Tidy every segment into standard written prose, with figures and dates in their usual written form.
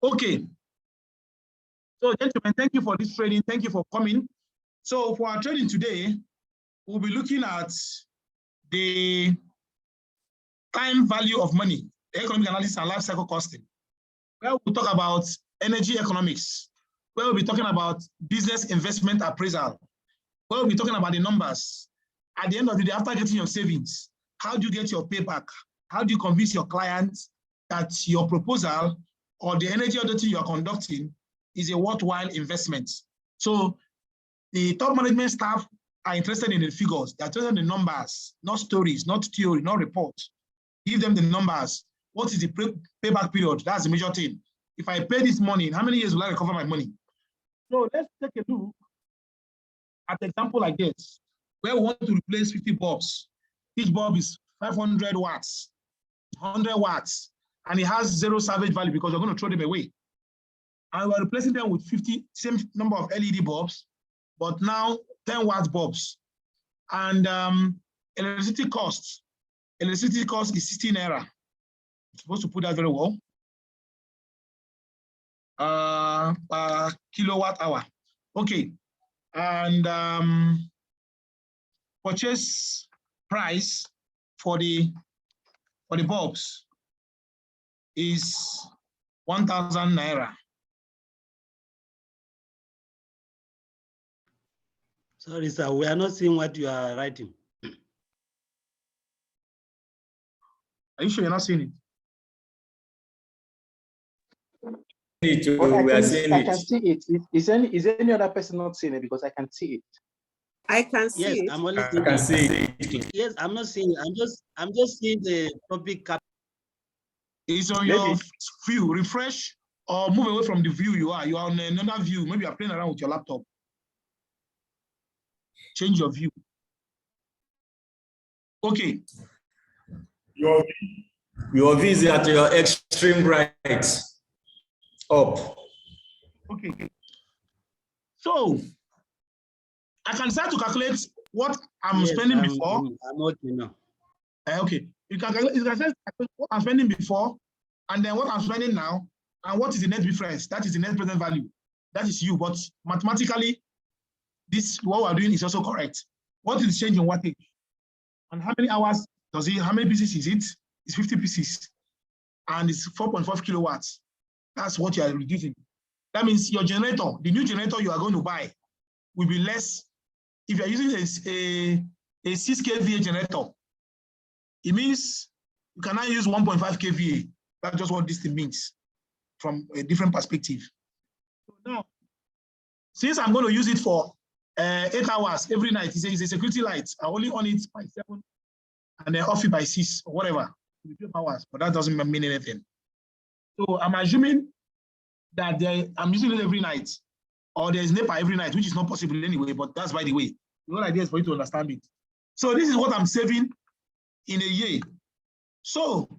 Okay. So, gentlemen, thank you for this training. Thank you for coming. So, for our training today, we'll be looking at the time value of money, economic analysis and life cycle costing. Where we'll talk about energy economics, where we'll be talking about business investment appraisal, where we'll be talking about the numbers. At the end of the day, after getting your savings, how do you get your payback? How do you convince your clients that your proposal or the energy auditing you are conducting is a worthwhile investment? So the top management staff are interested in the figures. They're interested in the numbers, not stories, not theory, not reports. Give them the numbers. What is the payback period? That's the major thing. If I pay this money, in how many years will I recover my money? So let's take a look at an example like this, where we want to replace 50 bulbs. Each bulb is 500 watts, 100 watts, and it has zero salvage value because we're going to throw them away. And we're replacing them with 50, same number of LED bulbs, but now 10 watt bulbs. And electricity cost is 16 naira. I'm supposed to put that very well. Per kilowatt hour. Okay. And purchase price for the bulbs is 1,000 naira. Sorry, sir, we are not seeing what you are writing. Are you sure you're not seeing it? I can see it. Is any other person not seeing it? Because I can see it. I can see Yes, it. I'm only seeing it. Yes, I'm not seeing it. I'm just seeing the topic. It's on your view. Refresh or move away from the view you are. You are on another view. Maybe you're playing around with your laptop. Change your view. Okay. Your view is at your extreme right. Up. Okay. So I can start to calculate what I'm spending before. I'm okay now. Okay. You can calculate what I'm spending before, and then what I'm spending now, and what is the net difference? That is the net present value. That is you. But mathematically, this what we're doing is also correct. What is the change in wattage? And how many hours does it? How many pieces is it? It's 50 pieces, and it's 4.5 kilowatts. That's what you are reducing. That means your generator, the new generator you are going to buy, will be less. If you are using a 6 kVA generator, it means you cannot use 1.5 kVA. That's just what this thing means from a different perspective. So now, since I'm going to use it for 8 hours every night, it's a security light. I only on it by 7 and then off it by 6 or whatever, 12 hours, but that doesn't mean anything. So I'm assuming that I'm using it every night, or there's NEPA every night, which is not possible anyway, but that's by the way. The whole idea is for you to understand it. So this is what I'm saving in a year. So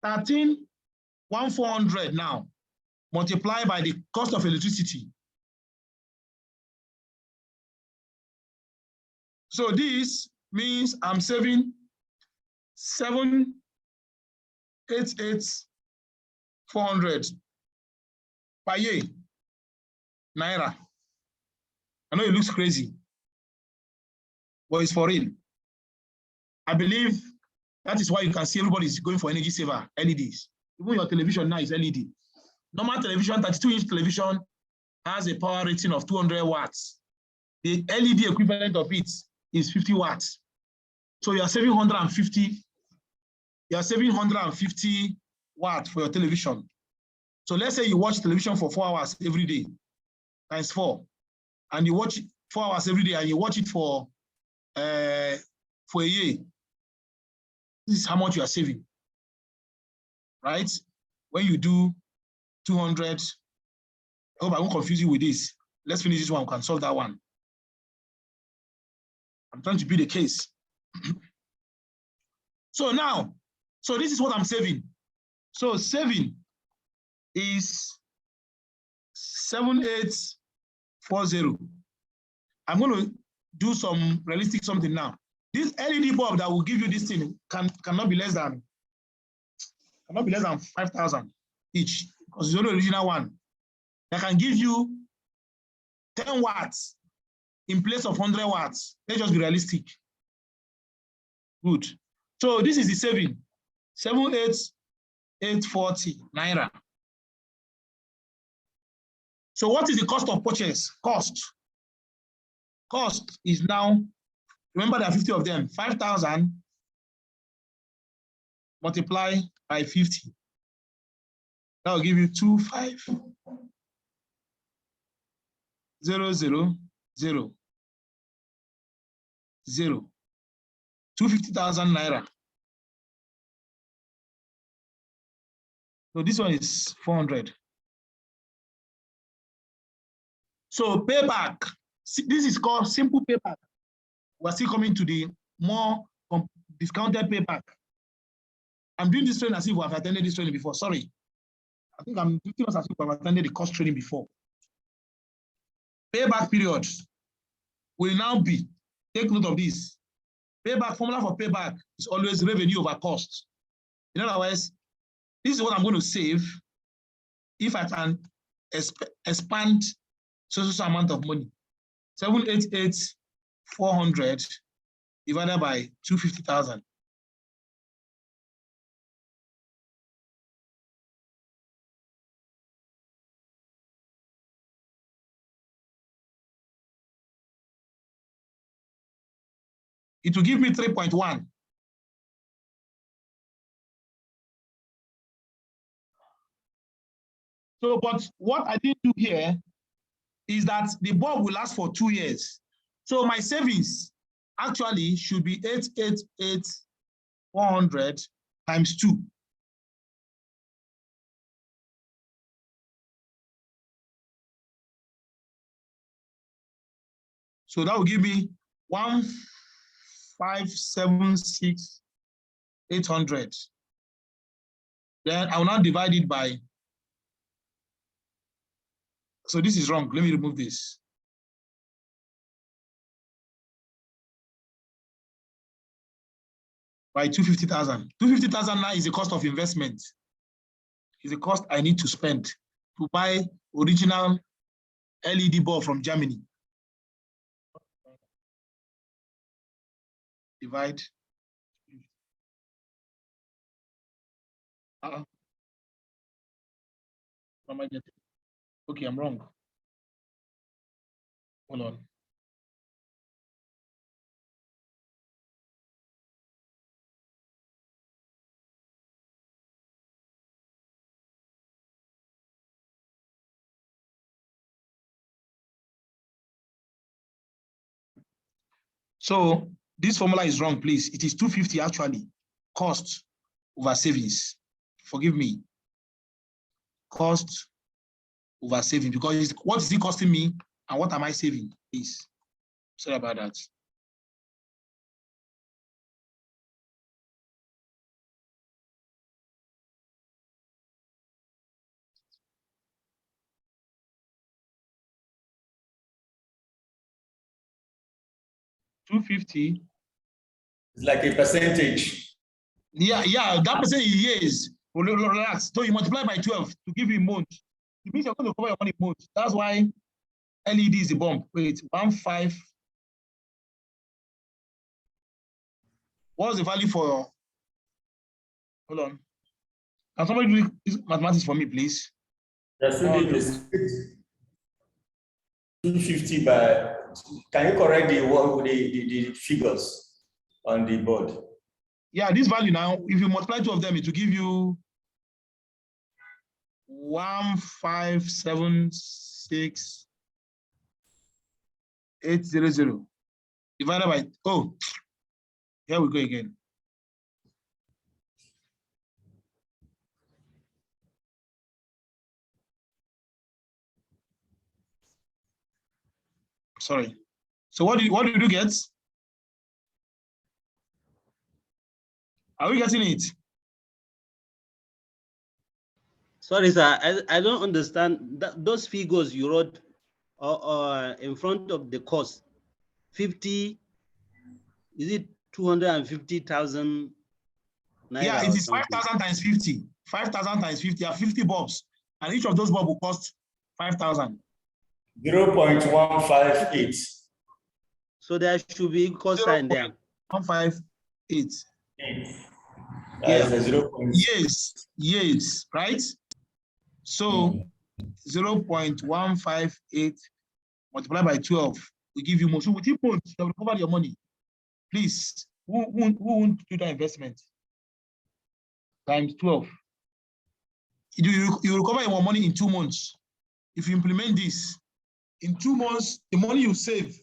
13,400 now, multiplied by the cost of electricity. So this means I'm saving 788,400 per year, naira. I know it looks crazy, but it's for real. I believe that is why you can see everybody is going for energy saver LEDs. Even your television now is LED. Normal television, 32-inch television, has a power rating of 200 watts. The LED equivalent of it is 50 watts. So you are saving 150. You are saving 150 watts for your television. So let's say you watch television for 4 hours every day, times 4, and you watch it 4 hours every day, and you watch it for a year. This is how much you are saving, right? When you do 200, I hope I won't confuse you with this. Let's finish this one, we can solve that one. I'm trying to build a case. So now, so this is what I'm saving. So saving is 7840. I'm going to do some realistic something now. This LED bulb that will give you this thing cannot be less than 5,000 each. because it's only the original one, that can give you 10 watts in place of 100 watts. Let's just be realistic. Good. So this is the saving, 78,840 naira. So what is the cost of purchase? Cost is now, remember there are 50 of them, 5,000 multiply by 50. That will give you 25,000. 250,000 naira. So this one is 400. So payback, this is called simple payback. We're still coming to the more discounted payback. I'm doing this training as if I've attended this training before. Sorry. I think I'm doing as if I've attended the cost training before. Payback period will now be, take note of this. Payback, formula for payback is always revenue over cost. In other words, this is what I'm going to save if I can expand so amount of money. 788,400 divided by 250,000. It will give me 3.1. So, but what I didn't do here is that the bulb will last for 2 years. So my savings actually should be 888,400 times 2. So that will give me 1,576,800. Then I will now divide it by, so this is wrong. Let me remove this. By 250,000. 250,000 now is the cost of investment. Is the cost I need to spend to buy original LED bulb from Germany. Divide. What am I getting? Okay, I'm wrong. Hold on. So this formula is wrong, please. It is 250 actually. Cost over savings. Forgive me. Cost over saving, because what is it costing me and what am I saving? Please. Sorry about that. $250. It's like a percentage. Yeah, that percentage is relax. So you multiply by 12 to give you a month. It means you're going to cover your money a month. That's why LED is the bomb. Wait, 1.5. What's the value for? Hold on. Can somebody do this mathematics for me, please? That's 250 by. Can you correct the figures on the board? Yeah, this value now, if you multiply 2 of them, it will give you 1,576,800 divided by, oh, here we go again. Sorry. So what did you get? Are we getting it? Sorry, sir. I don't understand those figures you wrote in front of the cost. 50, is it 250,000 naira? Yeah, it is 5,000 times 50. 5,000 times 50 are 50 bulbs. And each of those bulbs will cost 5,000. 0.158. So there should be equal sign there. 158. That's the 0. Yes, right? So 0.158 multiplied by 12 will give you more. So within months, you have recovered your money. Please, who won't do that investment? Times 12. You recover your money in 2 months. If you implement this, in 2 months, the money you save,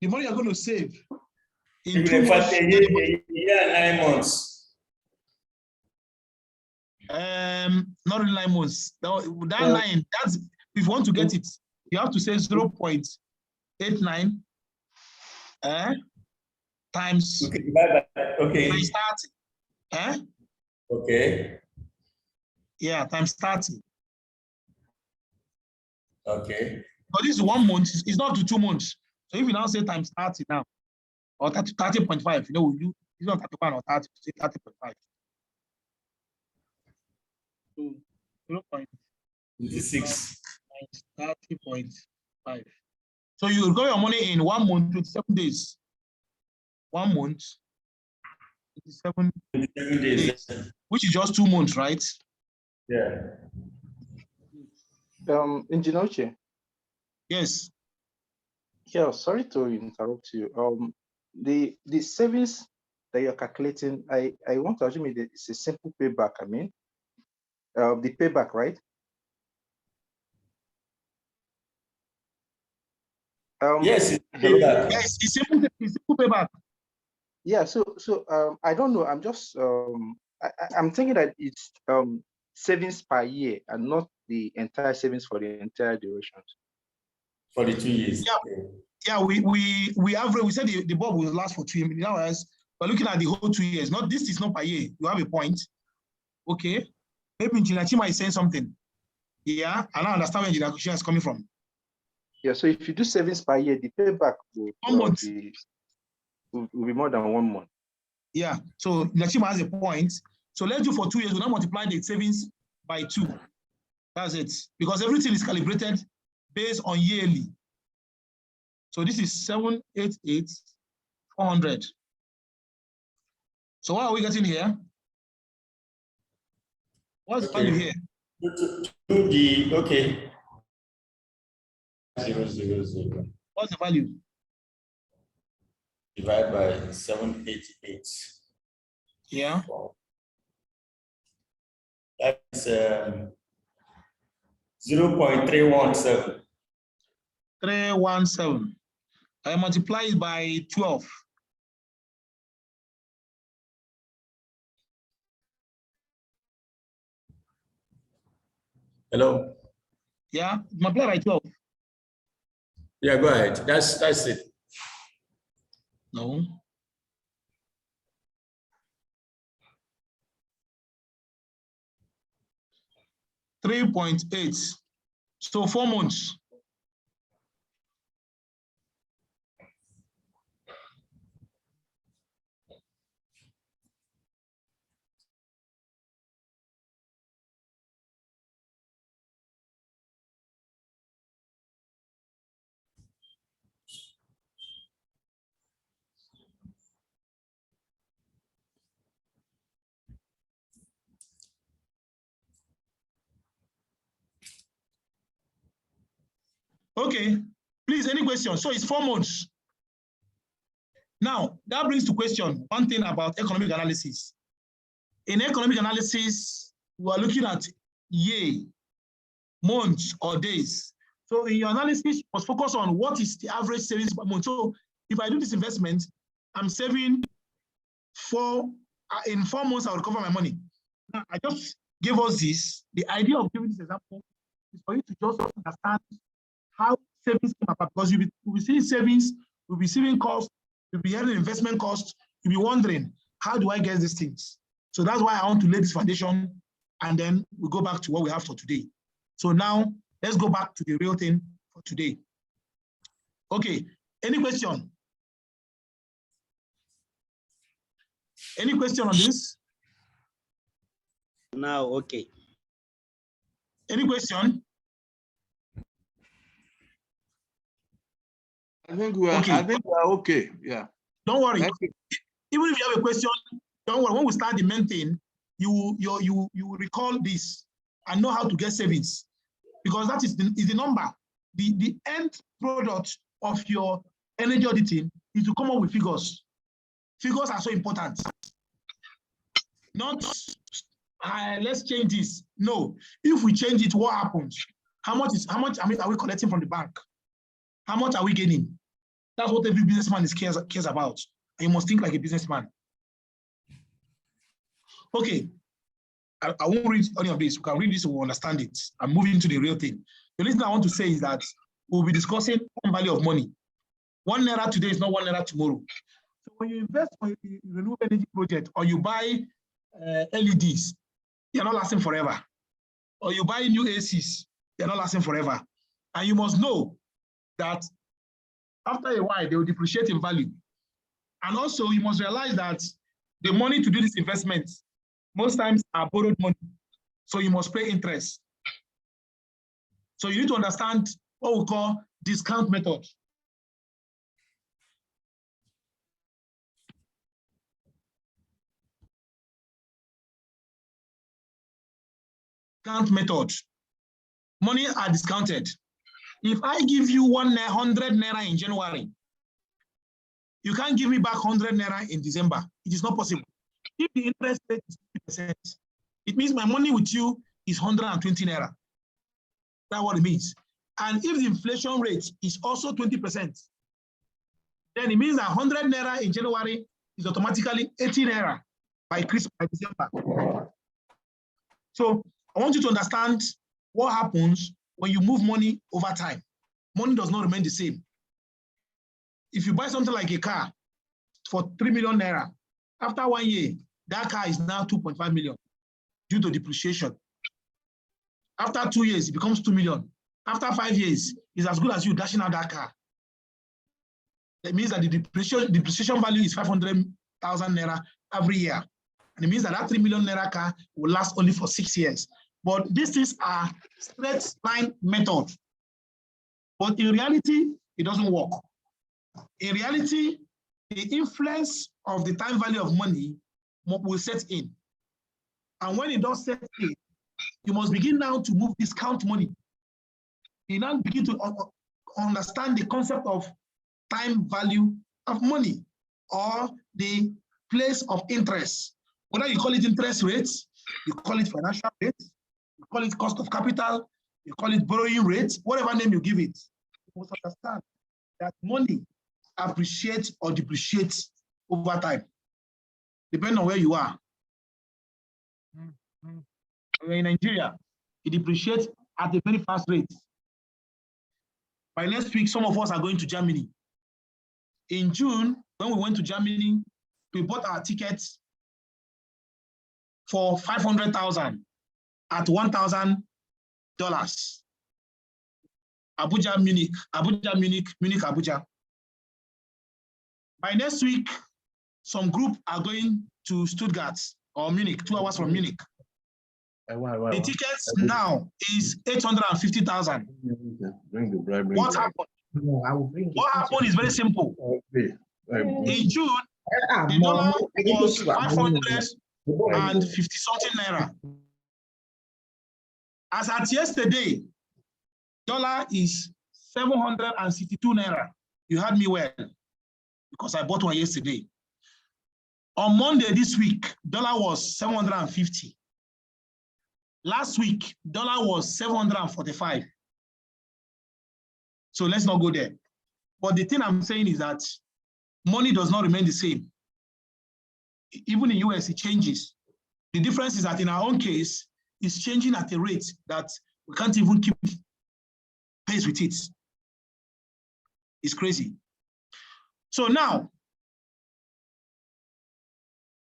the money you're going to save in 2 months. A year and 9 months. Not really 9 months. That 9, that's if you want to get it, you have to say 0.89 times times 30. Okay. Yeah, times 30. Okay. But this is 1 month, it's not to 2 months. So if you now say times 30 now, or 30.5, you know, it's not 31 or 30, say 30.5. So 0.56 times 30.5. So you got your money in 1 month, 27 days. 1 month, 27 days, which is just 2 months, right? Yeah. Engineer. Yes. Yeah, sorry to interrupt you. The savings that you're calculating, I want to assume it's a simple payback. I mean, the payback, right? Yes, it's payback. Yes, it's simple payback. Yeah, so I don't know. I'm just I'm thinking that it's savings per year and not the entire savings for the entire duration. For the 2 years. Yeah, we average. We said the bulb will last for 2 years. Now, as we're looking at the whole 2 years. Not this is not per year. You have a point. Okay. Maybe Engineer Chima is saying something. Yeah, and I understand where Engineer Chima is coming from. Yeah, so if you do savings per year, the payback will be more than 1 month. Yeah, so Engineer Chima has a point. So let's do for 2 years. We'll now multiply the savings by 2. That's it. Because everything is calibrated based on yearly. So this is 788,400. So what are we getting here? What's the value here? Do the okay. 0, 0, 0. What's the value? Divide by 788. Yeah. That's 0.317. 317. I multiply it by 12. Hello? Yeah, multiply by 12. Yeah, go ahead. That's it. No. $3.8. So 4 months. Okay, please, any questions? So it's 4 months. Now, that brings to question one thing about economic analysis. In economic analysis, we are looking at year, months, or days. So in your analysis, you must focus on what is the average savings per month. So if I do this investment, I'm saving in 4 months, I'll recover my money. Now, I just gave us this. The idea of giving this example is for you to just understand how savings came about, because you'll be seeing savings, you'll be seeing costs, you'll be hearing investment costs, you'll be wondering, how do I get these things? So that's why I want to lay this foundation, and then we'll go back to what we have for today. So now, let's go back to the real thing for today. Okay, any question? Any question on this? Now, okay. Any question? I think we are okay. Yeah. Don't worry. Even if you have a question, don't worry. When we start the main thing, you recall this and know how to get savings, because that is the number. The end product of your energy auditing is to come up with figures. Figures are so important. Not let's change this. No. If we change it, what happens? How much are we collecting from the bank? How much are we gaining? That's what every businessman cares about. And you must think like a businessman. Okay. I won't read any of this. We can read this, we'll understand it. I'm moving to the real thing. The reason I want to say is that we'll be discussing one value of money. 1 naira today is not 1 naira tomorrow. So when you invest in a renewable energy project, or you buy LEDs, they're not lasting forever. Or you buy new ACs, they're not lasting forever. And you must know that after a while, they will depreciate in value. And also, you must realize that the money to do this investment most times are borrowed money. So you must pay interest. So you need to understand what we call discount method. Discount method. Money are discounted. If I give you 100 naira in January, you can't give me back 100 naira in December. It is not possible. If the interest rate is 50%, it means my money with you is 120 naira. That's what it means. And if the inflation rate is also 20%, then it means that 100 naira in January is automatically 80 naira by December. So I want you to understand what happens when you move money over time. Money does not remain the same. If you buy something like a car for 3 million naira, after 1 year, that car is now 2.5 million due to depreciation. After 2 years, it becomes 2 million. After 5 years, it's as good as you dashing out that car. That means that the depreciation value is 500,000 naira every year. And it means that 3 million naira car will last only for 6 years. But these things are straight line method. But in reality, it doesn't work. In reality, the influence of the time value of money will set in. And when it does set in, you must begin now to move discount money. You now begin to understand the concept of time value of money, or the place of interest. Whether you call it interest rates, you call it financial rates, you call it cost of capital, you call it borrowing rates, whatever name you give it, you must understand that money appreciates or depreciates over time, depending on where you are. In Nigeria, it depreciates at a very fast rate. By next week, some of us are going to Germany. In June, when we went to Germany, we bought our tickets for 500,000 at $1,000. Abuja, Munich, Abuja, Munich, Munich, Abuja. By next week, some group are going to Stuttgart or Munich, 2 hours from Munich. The tickets now is 850,000. What happened? What happened is very simple. In June, the dollar was 550 something naira. As at yesterday, dollar is 762 naira. You heard me well, because I bought one yesterday. On Monday this week, dollar was 750. Last week, dollar was 745. So let's not go there. But the thing I'm saying is that money does not remain the same. Even in US, it changes. The difference is that in our own case, it's changing at a rate that we can't even keep pace with it. It's crazy. So now,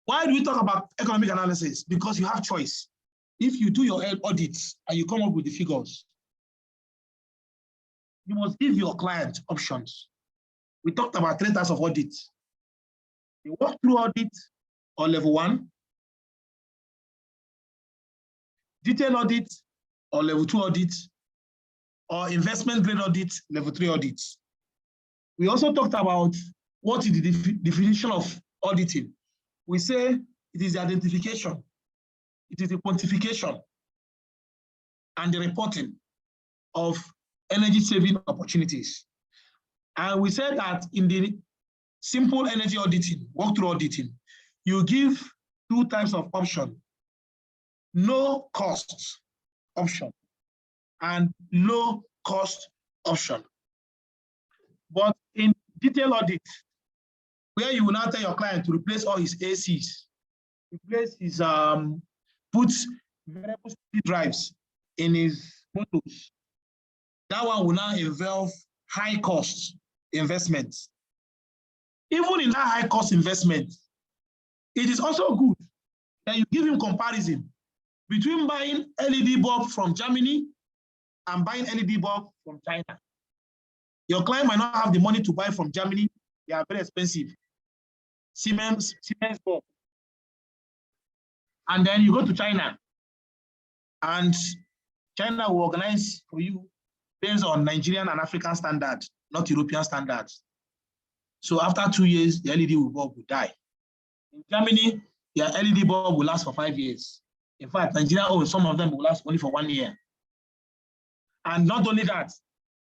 why do we talk about economic analysis? Because you have choice. If you do your audits and you come up with the figures, you must give your client options. We talked about 3 types of audits. The walkthrough audit or level 1, detailed audit or level 2 audit, or investment grade audit, level 3 audits. We also talked about what is the definition of auditing. We say it is the identification, it is the quantification, and the reporting of energy saving opportunities. And we said that in the simple energy auditing, walkthrough auditing, you give 2 types of option: no cost option and low cost option. But in detailed audit, where you will now tell your client to replace all his ACs, replace his put variable speed drives in his motors, that one will now involve high cost investments. Even in that high cost investment, it is also good that you give him comparison between buying LED bulb from Germany and buying LED bulb from China. Your client might not have the money to buy from Germany. They are very expensive. Siemens bulb. And then you go to China, and China will organize for you based on Nigerian and African standards, not European standards. So after 2 years, the LED bulb will die. In Germany, their LED bulb will last for 5 years. In fact, Nigeria, some of them will last only for 1 year. And not only that,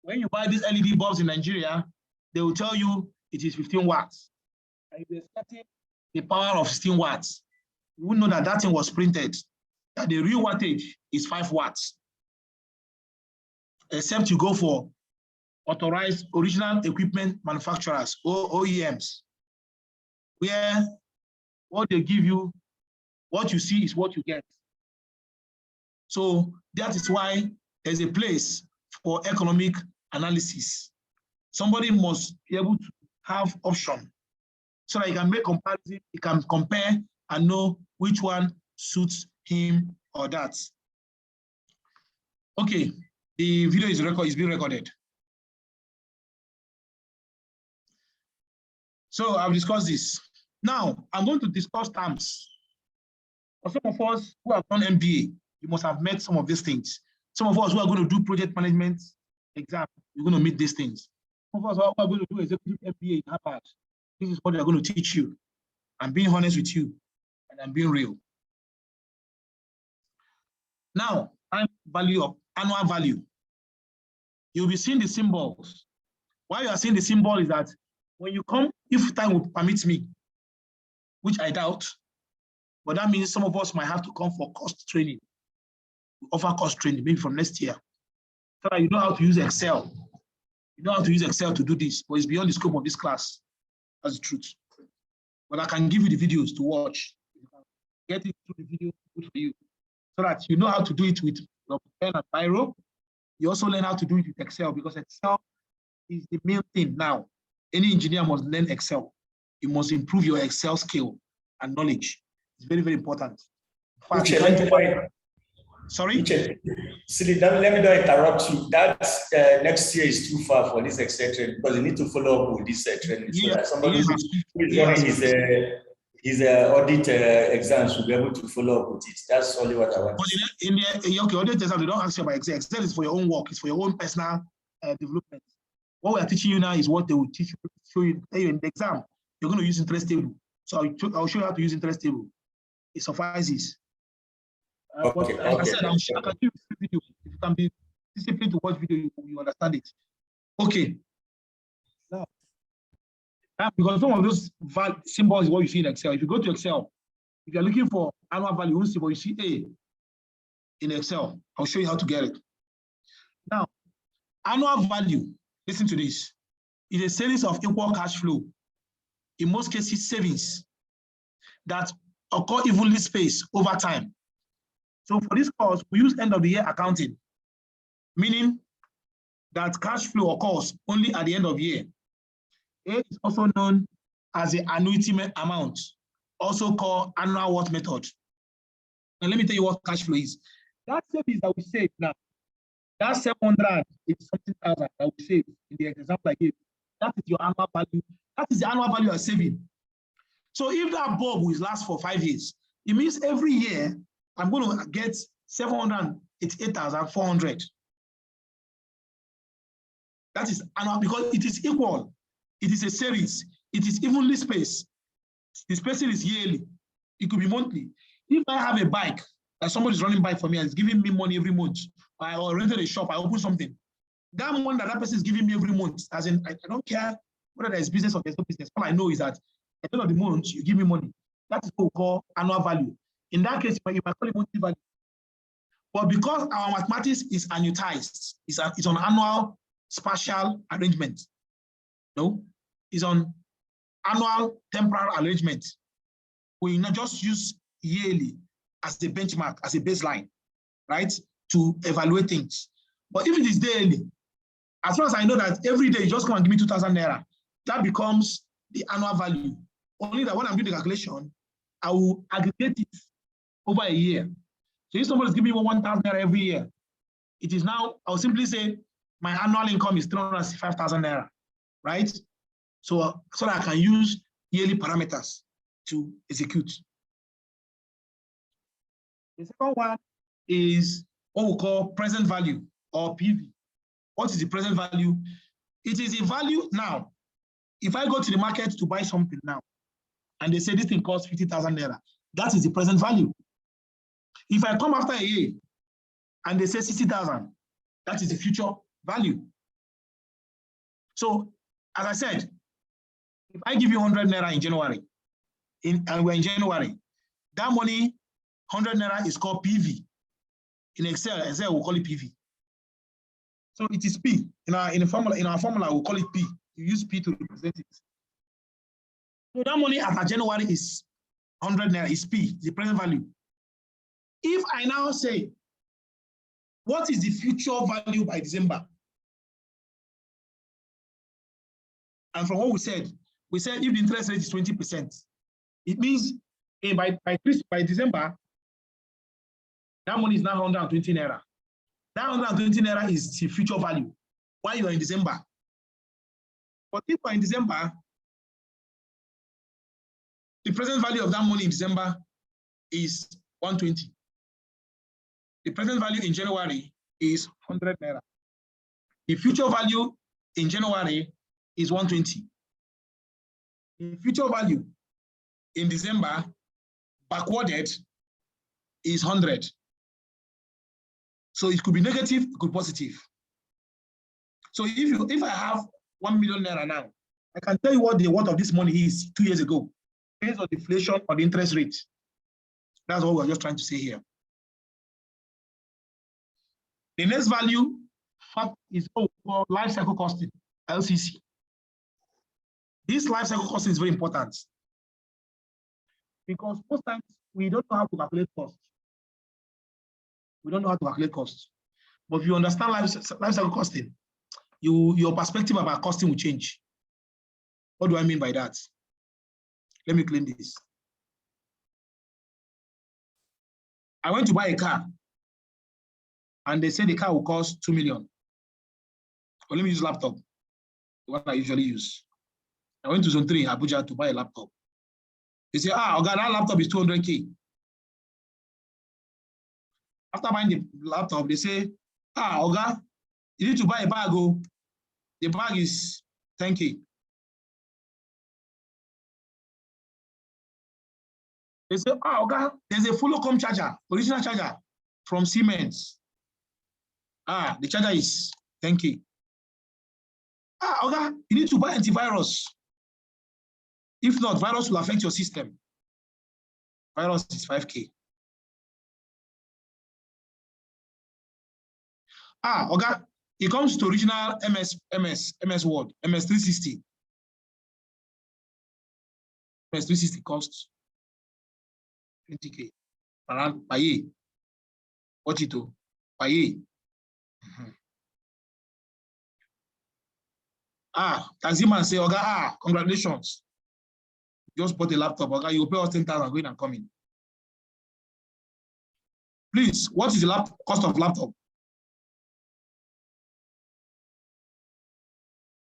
when you buy these LED bulbs in Nigeria, they will tell you it is 15 watts. And if you're expecting the power of 16 watts, you will know that that thing was printed, that the real wattage is 5 watts. Except you go for authorized original equipment manufacturers, or OEMs, where what they give you, what you see is what you get. So that is why there's a place for economic analysis. Somebody must be able to have option so that he can make comparison, he can compare and know which one suits him or that. Okay, the video is being recorded. So I've discussed this. Now I'm going to discuss terms. For some of us who have done MBA, you must have met some of these things. Some of us who are going to do project management exam, you're going to meet these things. Some of us who are going to do executive MBA in Harvard, this is what they're going to teach you. I'm being honest with you, and I'm being real. Now, time value of annual value. You'll be seeing the symbols. Why you are seeing the symbol is that when you come, if time will permit me, which I doubt, but that means some of us might have to come for cost training. We offer cost training maybe from next year, so that you know how to use Excel. You know how to use Excel to do this, but it's beyond the scope of this class. That's the truth. But I can give you the videos to watch. Get it through the video, good for you, so that you know how to do it with your pen and biro. You also learn how to do it with Excel, because Excel is the main thing now. Any engineer must learn Excel. You must improve your Excel skill and knowledge. It's very, very important. Sorry? Silly, let me not interrupt you. That next year is too far for this Excel training, because you need to follow up with this training. So that somebody who is running his audit exams will be able to follow up with it. That's only what I want. But in the audit exam, they don't ask you about Excel. Excel is for your own work. It's for your own personal development. What we are teaching you now is what they will teach you, show you in the exam. You're going to use interest table. So I'll show you how to use interest table. It suffices. But like I said, I'm sure I can give you video. If you can be disciplined to watch video, you understand it. Okay. Now, because some of those symbols is what you see in Excel. If you go to Excel, if you're looking for annual value, you won't see, but you see A in Excel. I'll show you how to get it. Now, annual value, listen to this, is a series of equal cash flow, in most cases savings, that occur evenly spaced over time. So for this course, we use end of the year accounting, meaning that cash flow occurs only at the end of year. A is also known as the annuity amount, also called annual what method. Now let me tell you what cash flow is. That savings that we save now, that 700 is something thousand that we save in the example I gave. That is your annual value. That is the annual value you're saving. So if that bulb will last for 5 years, it means every year I'm going to get 700 it's 8,400. That is annual because it is equal. It is a series. It is evenly spaced. The spacing is yearly. It could be monthly. If I have a bike, that somebody's running bike for me and is giving me money every month, I rented a shop, I open something. That money that person is giving me every month, as in, I don't care whether there's business or there's no business. All I know is that at the end of the month, you give me money. That is what we call annual value. In that case, you might call it monthly value. But because our mathematics is annuitized, it's on annual spatial arrangement. No, it's on annual temporal arrangement. We not just use yearly as the benchmark, as a baseline, right, to evaluate things. But if it is daily, as long as I know that every day you just come and give me 2,000 naira, that becomes the annual value. Only that when I'm doing the calculation, I will aggregate it over a year. So if somebody is giving me 1,000 naira every year, it is now, I'll simply say my annual income is 365,000 naira, right? So that I can use yearly parameters to execute. The second one is what we call present value or PV. What is the present value? It is a value now. If I go to the market to buy something now, and they say this thing costs 50,000 naira, that is the present value. If I come after a year and they say 60,000, that is the future value. So, as I said, if I give you 100 naira in January, and we're in January, that money, 100 naira is called PV. In Excel we'll call it PV. So it is P. In our formula, we'll call it P. You use P to represent it. So that money after January is 100 naira, is P, the present value. If I now say, what is the future value by December? And from what we said if the interest rate is 20%, it means by December, that money is now 120 naira. That 120 naira is the future value while you are in December. But if you are in December, the present value of that money in December is 120. The present value in January is 100 naira. The future value in January is 120. The future value in December, backwarded, is 100. So it could be negative, it could be positive. So if I have 1 million naira now, I can tell you what the worth of this money is 2 years ago, based on the inflation or the interest rate. That's what we're just trying to say here. The next value fact is what we call life cycle costing, LCC. This life cycle costing is very important because most times we don't know how to calculate costs. We don't know how to calculate costs. But if you understand life cycle costing, your perspective about costing will change. What do I mean by that? Let me clean this. I went to buy a car, and they say the car will cost 2 million. Well, let me use laptop, the one I usually use. I went to Zone 3 in Abuja to buy a laptop. They say, okay, that laptop is 200K. After buying the laptop, they say, okay, you need to buy a bag. Oh, the bag is 10K. They say, okay, there's a full com charger, original charger from Siemens. The charger is 10K. Okay, you need to buy antivirus. If not, virus will affect your system. Virus is 5K. Okay, it comes to original MS Word, MS 360. MS 360 costs 20K. Around per year. What it do? Per year. Taximan say, okay, congratulations. Just bought a laptop, okay, you pay us 10,000 going and coming. Please, what is the cost of laptop?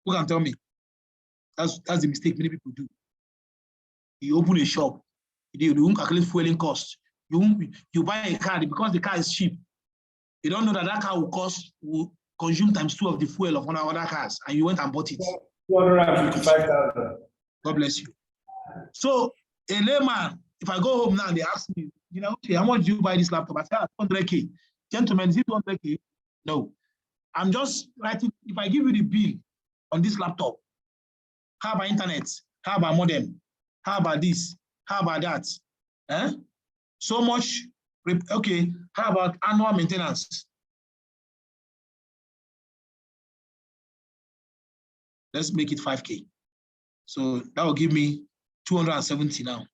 Who can tell me? That's the mistake many people do. You open a shop, you won't calculate fueling cost. You buy a car because the car is cheap. You don't know that that car will consume ×2 of the fuel of one of other cars, and you went and bought it. 255,000. God bless you. So a layman, if I go home now and they ask me, you know, okay, how much do you buy this laptop? I say 200K. Gentlemen, is it 200K? No. I'm just writing, if I give you the bill on this laptop, how about internet? How about modem? How about this? How about that? So much, okay, how about annual maintenance? Let's make it 5K. So that will give me 270 now.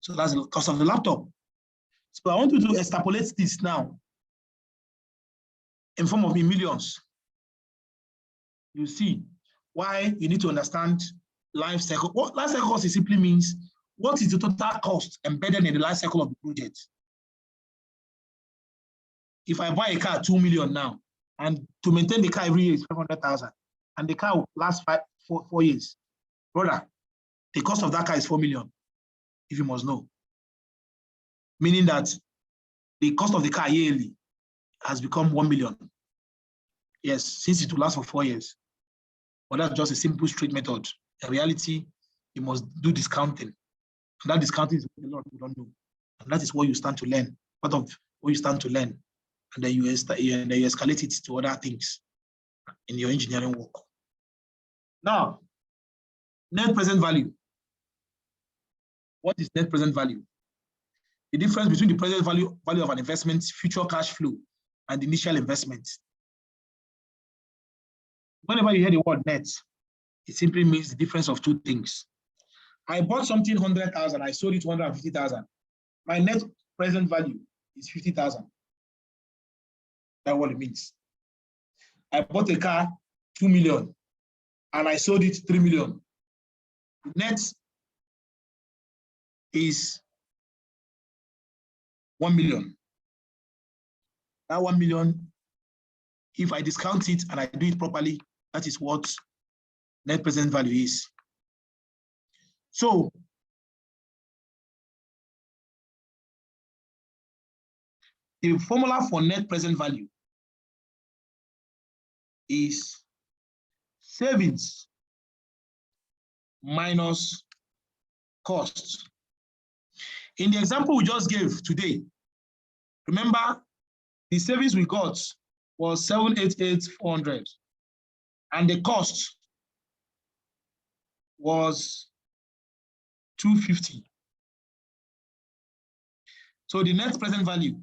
So that's the cost of the laptop. So I want you to extrapolate this now in form of millions. You see why you need to understand life cycle. What life cycle cost simply means, what is the total cost embedded in the life cycle of the project? If I buy a car 2 million now, and to maintain the car every year is 500,000, and the car will last 4 years, brother, the cost of that car is 4 million, if you must know. Meaning that the cost of the car yearly has become 1 million. Yes, since it will last for 4 years. But that's just a simple straight method. In reality, you must do discounting. And that discounting is what a lot of people don't know. And that is what you stand to learn, part of what you stand to learn. And then you escalate it to other things in your engineering work. Now, net present value. What is net present value? The difference between the present value of an investment, future cash flow, and initial investment. Whenever you hear the word net, it simply means the difference of two things. I bought something 100,000, I sold it 150,000. My net present value is 50,000. That's what it means. I bought a car 2 million and I sold it 3 million. Net is 1 million. That 1 million, if I discount it and I do it properly, that is what net present value is. So, the formula for net present value is savings minus costs. In the example we just gave today, remember the savings we got was 788,400 and the cost was 250. So the net present value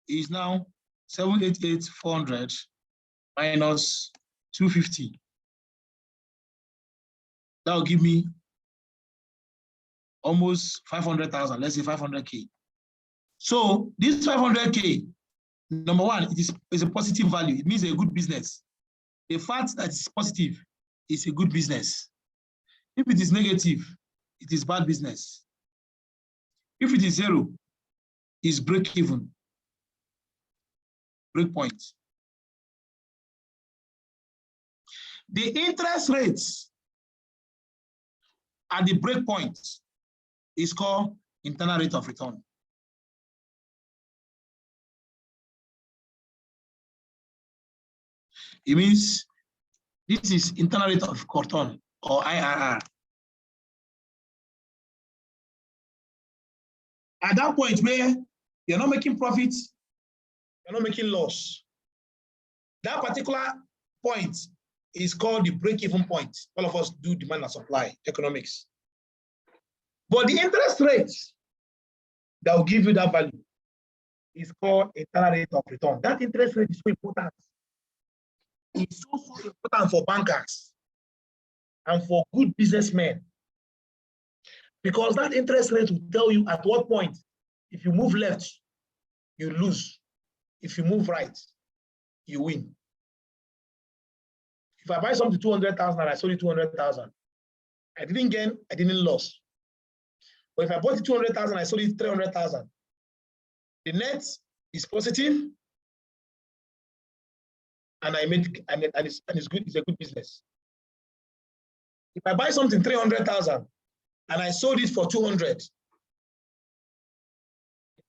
is now 788,400 minus 250. That will give me almost 500,000, let's say 500K. So this 500K, number one, it is a positive value. It means a good business. The fact that it's positive is a good business. If it is negative, it is bad business. If it is zero, it's break even, break point. The interest rates at the break point is called internal rate of return. It means this is internal rate of return, or IRR. At that point where you're not making profits, you're not making loss, that particular point is called the break-even point. All of us do demand and supply economics. But the interest rates that will give you that value is called internal rate of return. That interest rate is so important. It's so important for bankers and for good businessmen, because that interest rate will tell you at what point, if you move left, you lose. If you move right, you win. If I buy something 200,000 and I sold it 200,000, I didn't gain, I didn't lose. But if I bought it 200,000, I sold it 300,000, the net is positive, and I made and it's good. It's a good business. If I buy something 300,000 and I sold it for 200, it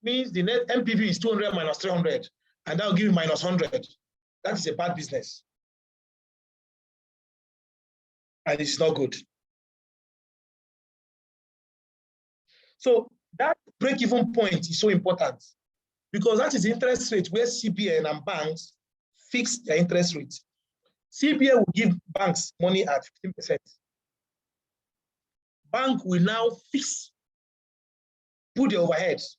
means the net MPV is 200 minus 300, and that will give you minus 100. That is a bad business. And it's not good. So that break-even point is so important because that is the interest rate where CBN and banks fix their interest rate. CBN will give banks money at 15%. Bank will now put the overheads,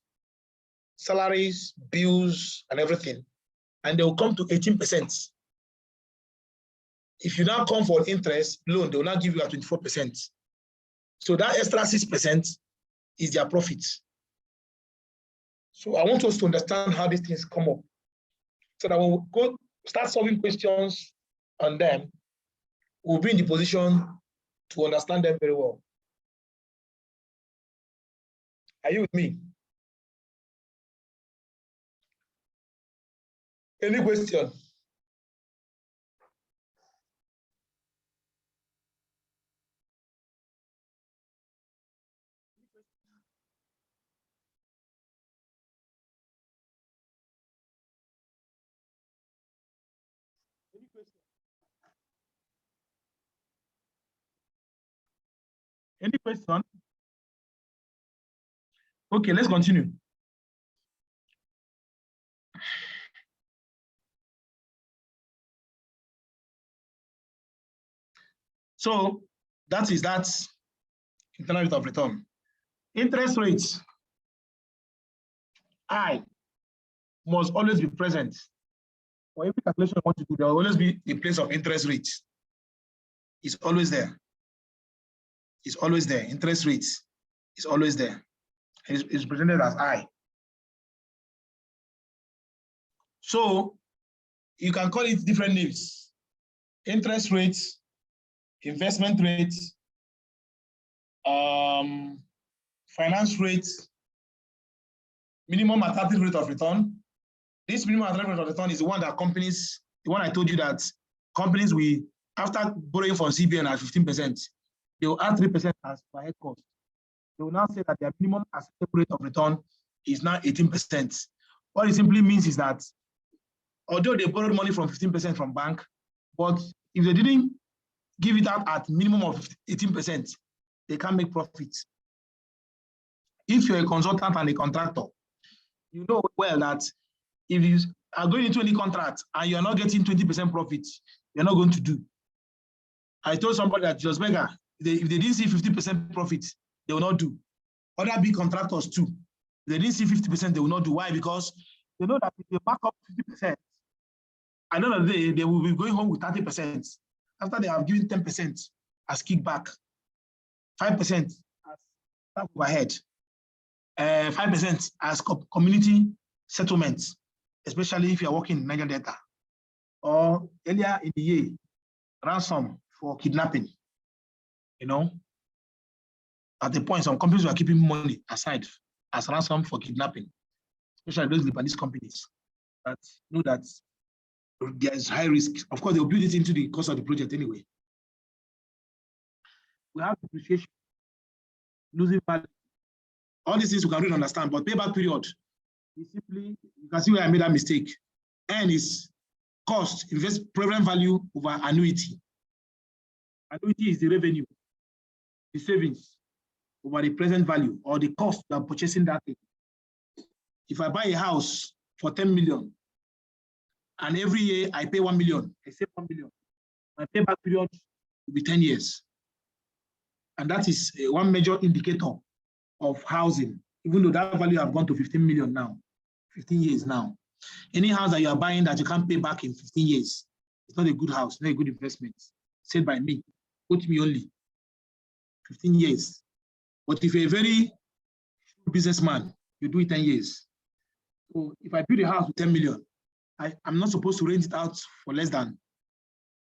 salaries, bills, and everything, and they will come to 18%. If you now come for interest loan, they will now give you at 24%. So that extra 6% is their profit. So I want us to understand how these things come up, so that when we go start solving questions on them, we'll be in the position to understand them very well. Are you with me? Any question? Any question? Okay, let's continue. So that is that internal rate of return. Interest rates, I must always be present. For every calculation I want to do, there will always be a place of interest rates. It's always there. It's always there. Interest rates is always there. It's presented as I. So you can call it different names. Interest rates, investment rates, finance rates, minimum attractive rate of return. This minimum attractive rate of return is the one that companies, the one I told you that companies will, after borrowing from CBN at 15%, they will add 3% as per head cost. They will now say that their minimum acceptable rate of return is now 18%. What it simply means is that although they borrowed money from 15% from bank, but if they didn't give it out at minimum of 18%, they can't make profits. If you're a consultant and a contractor, you know well that if you are going into any contract and you're not getting 20% profit, you're not going to do. I told somebody that just beggar, if they didn't see 50% profit, they will not do. Other big contractors too, if they didn't see 50%, they will not do. Why? Because they know that if they back up 50%, at the end of the day, they will be going home with 30% after they have given 10% as kickback, 5% as staff overhead, 5% as community settlements, especially if you are working in Niger Delta, or earlier in the year, ransom for kidnapping. You know, at the point, some companies were keeping money aside as ransom for kidnapping, especially those Lebanese companies that know that there is high risk. Of course, they'll build it into the cost of the project anyway. We have depreciation, losing value. All these things we can really understand, but payback period is simply, you can see where I made that mistake. N is cost, invest present value over annuity. Annuity is the revenue, the savings over the present value or the cost of purchasing that thing. If I buy a house for 10 million and every year I pay 1 million, I save 1 million, my payback period will be 10 years. And that is one major indicator of housing, even though that value have gone to 15 million now, 15 years now. Any house that you are buying that you can't pay back in 15 years, it's not a good house, not a good investment. Said by me, quote me only, 15 years. But if you're a very businessman, you do it 10 years. So if I build a house with 10 million, I'm not supposed to rent it out for less than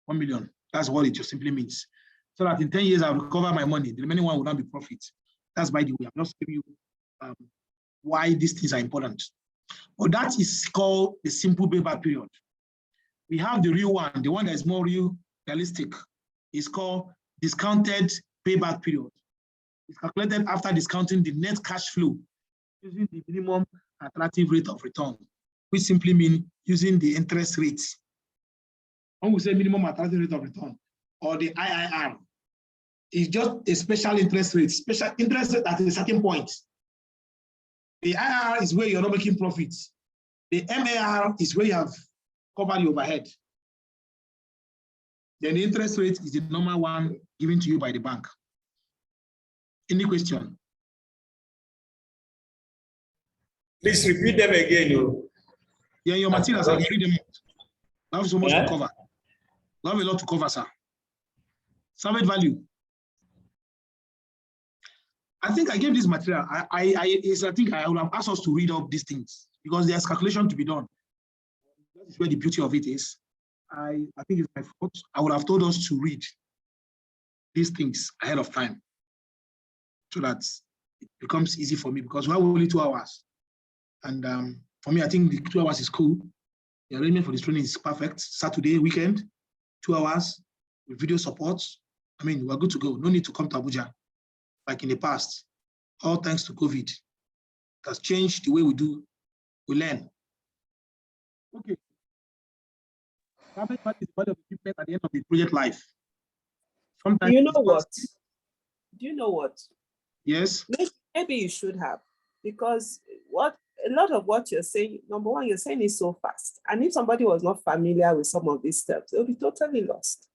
1 million. That's what it just simply means. So that in 10 years, I'll recover my money. The remaining one will not be profit. That's by the way. I'm just giving you why these things are important. But that is called the simple payback period. We have the real one, the one that is more realistic. It's called discounted payback period. It's calculated after discounting the net cash flow using the minimum attractive rate of return, which simply means using the interest rate. When we say minimum attractive rate of return, or the IIR, is just a special interest rate at a certain point. The IIR is where you're not making profits. The MAR is where you have covered the overhead. Then the interest rate is the normal one given to you by the bank. Any question? Please repeat them again. Yeah, your materials, I read them out. I have so much to cover. We have a lot to cover, sir. Survey value. I think I gave this material. I think I would have asked us to read up these things because there's calculation to be done. That's where the beauty of it is. I think it's my fault. I would have told us to read these things ahead of time so that it becomes easy for me because we have only 2 hours. And for me, I think the 2 hours is cool. The arrangement for this training is perfect. Saturday, weekend, 2 hours with video support. I mean, we're good to go. No need to come to Abuja like in the past. All thanks to COVID. It has changed the way we learn. Okay. Average value is the value of equipment at the end of the project life. Sometimes you know what? Do you know what? Yes. Maybe you should have, because a lot of what you're saying, number one, you're saying is so fast. And if somebody was not familiar with some of these steps, they'll be totally lost.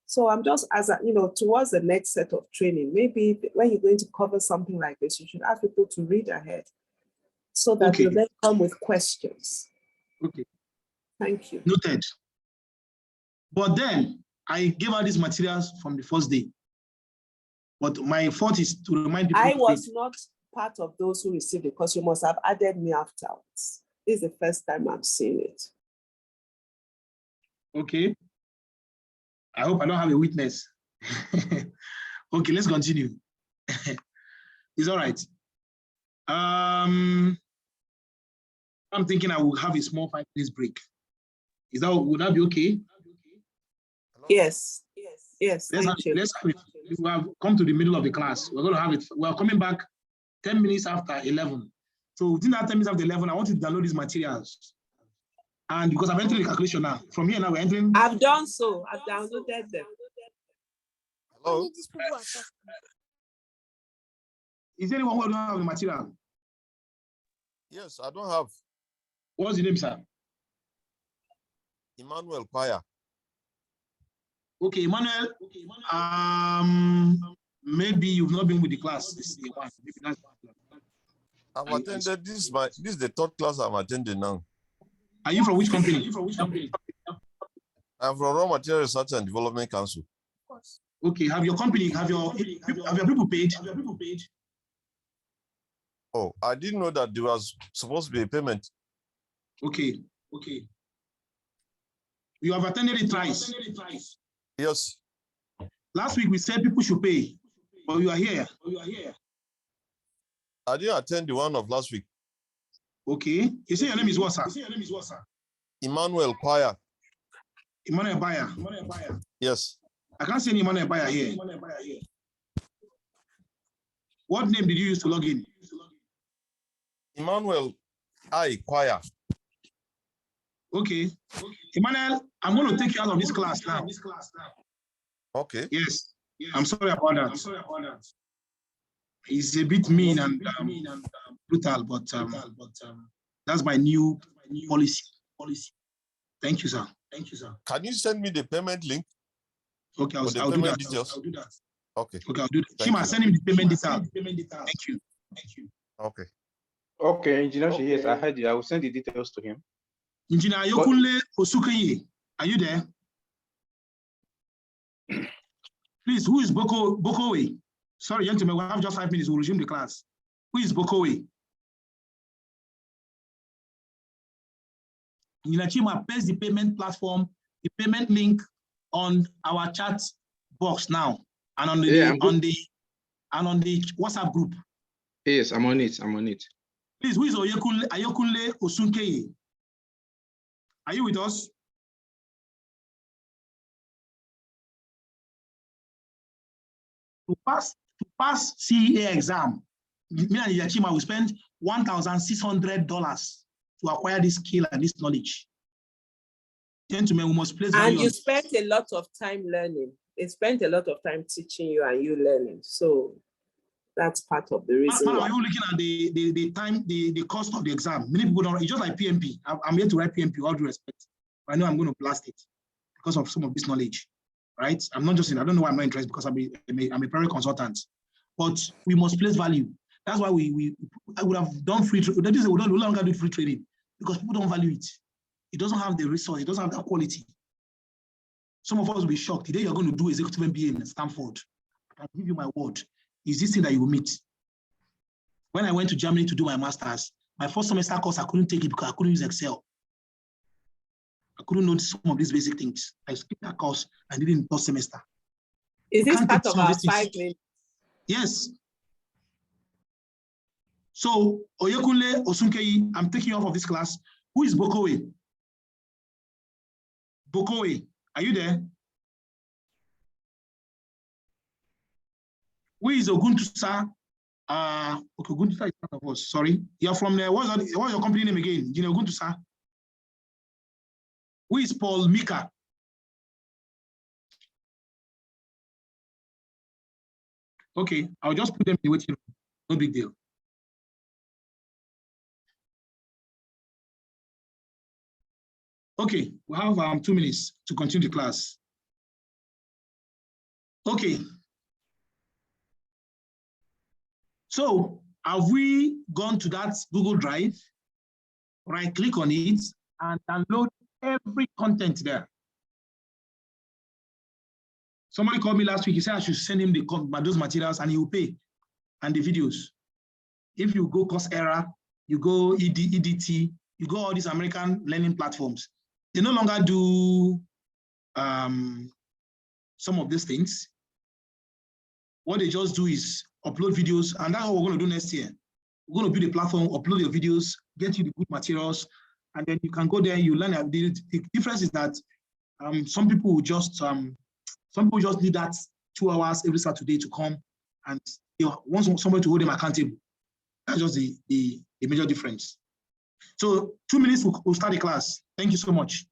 So I'm just, towards the next set of training, maybe when you're going to cover something like this, you should ask people to read ahead so that you then come with questions. Okay. Thank you. Noted. But then I gave out these materials from the first day. But my fault is to remind people. I was not part of those who received it because you must have added me afterwards. This is the first time I'm seeing it. Okay. I hope I don't have a witness. Okay, let's continue. It's all right. I'm thinking I will have a small 5 minutes break. Would that be okay? Yes. Yes. We have come to the middle of the class. We're going to have it. We're coming back 10 minutes after 11. So within that 10 minutes after 11, I want you to download these materials. And because I'm entering the calculation now, from here now we're entering. I've done so. I've downloaded them. Hello. Is there anyone who don't have the material? Yes, I don't have. What's the name, sir? Emmanuel Paya. Okay, Emmanuel. Maybe you've not been with the class. This is the one. Maybe that's I've attended this. This is the 3rd class I'm attending now. Are you from which company? I'm from Raw Material Research and Development Council. Okay, have your people paid? Oh, I didn't know that there was supposed to be a payment. Okay. You have attended it twice. Yes. Last week we said people should pay, but you are here. I didn't attend the one of last week. Okay. You say your name is what, sir? Emmanuel Paya. Emmanuel Paya. Yes. I can't see any Emmanuel Paya here. What name did you use to log in? Emmanuel I Paya. Okay. Emmanuel, I'm going to take you out of this class now. Okay. Yes. I'm sorry about that. He's a bit mean and brutal, but that's my new policy. Thank you, sir. Can you send me the payment link? Okay, I'll do that. I'll do that. Okay. Okay, I'll do that. Shima, send him the payment details. Thank you. Okay. Okay, Engineer, yes, I heard you. I will send the details to him. Engineer Yokunle Osukenye, are you there? Please, who is Bokowe? Sorry, gentlemen, we have just 5 minutes. We'll resume the class. Who is Bokowe? Engineer Chima, paste the payment platform, the payment link on our chat box now, and on the WhatsApp group. Yes, I'm on it. Please, who is Ayokunle Osunkeye? Are you with us? To pass CEA exam, me and Yachima will spend $1,600 to acquire this skill and this knowledge. Gentlemen, we must place value. And you spent a lot of time learning. They spent a lot of time teaching you and you learning. So that's part of the reason. Are you looking at the time, the cost of the exam? Many people don't. It's just like PMP. I'm here to write PMP, all due respect. But I know I'm going to blast it because of some of this knowledge, right? I'm not just in. I don't know why I'm not interested because I'm a private consultant. But we must place value. That's why I would have done free training. That is, we no longer do free training because people don't value it. It doesn't have the resource. It doesn't have that quality. Some of us will be shocked. Today you're going to do executive MBA in Stanford. I give you my word. Is this thing that you will meet? When I went to Germany to do my master's, my first semester course, I couldn't take it because I couldn't use Excel. I couldn't know some of these basic things. I skipped that course and did it in the first semester. Is this part of our 5 minutes? Yes. So, Oyekunle Osunkeyi, I'm taking you off of this class. Who is Bokowe? Bokowe, are you there? Who is Oguntusa? Okay, Oguntusa is part of us. Sorry. You're from there. What's your company name again? Jine Oguntusa. Who is Paul Mika? Okay, I'll just put them in the waiting room. No big deal. Okay, we have 2 minutes to continue the class. Okay. So have we gone to that Google Drive? Right, click on it and download every content there. Somebody called me last week. He said I should send him those materials and he will pay, and the videos. If you go Coursera, you go EDT, you go all these American learning platforms, they no longer do some of these things. What they just do is upload videos, and that's what we're going to do next year. We're going to build a platform, upload your videos, get you the good materials, and then you can go there, you learn. The difference is that some people just need that 2 hours every Saturday to come, and they want somebody to hold them accountable. That's just the major difference. So 2 minutes, we'll start the class. Thank you so much.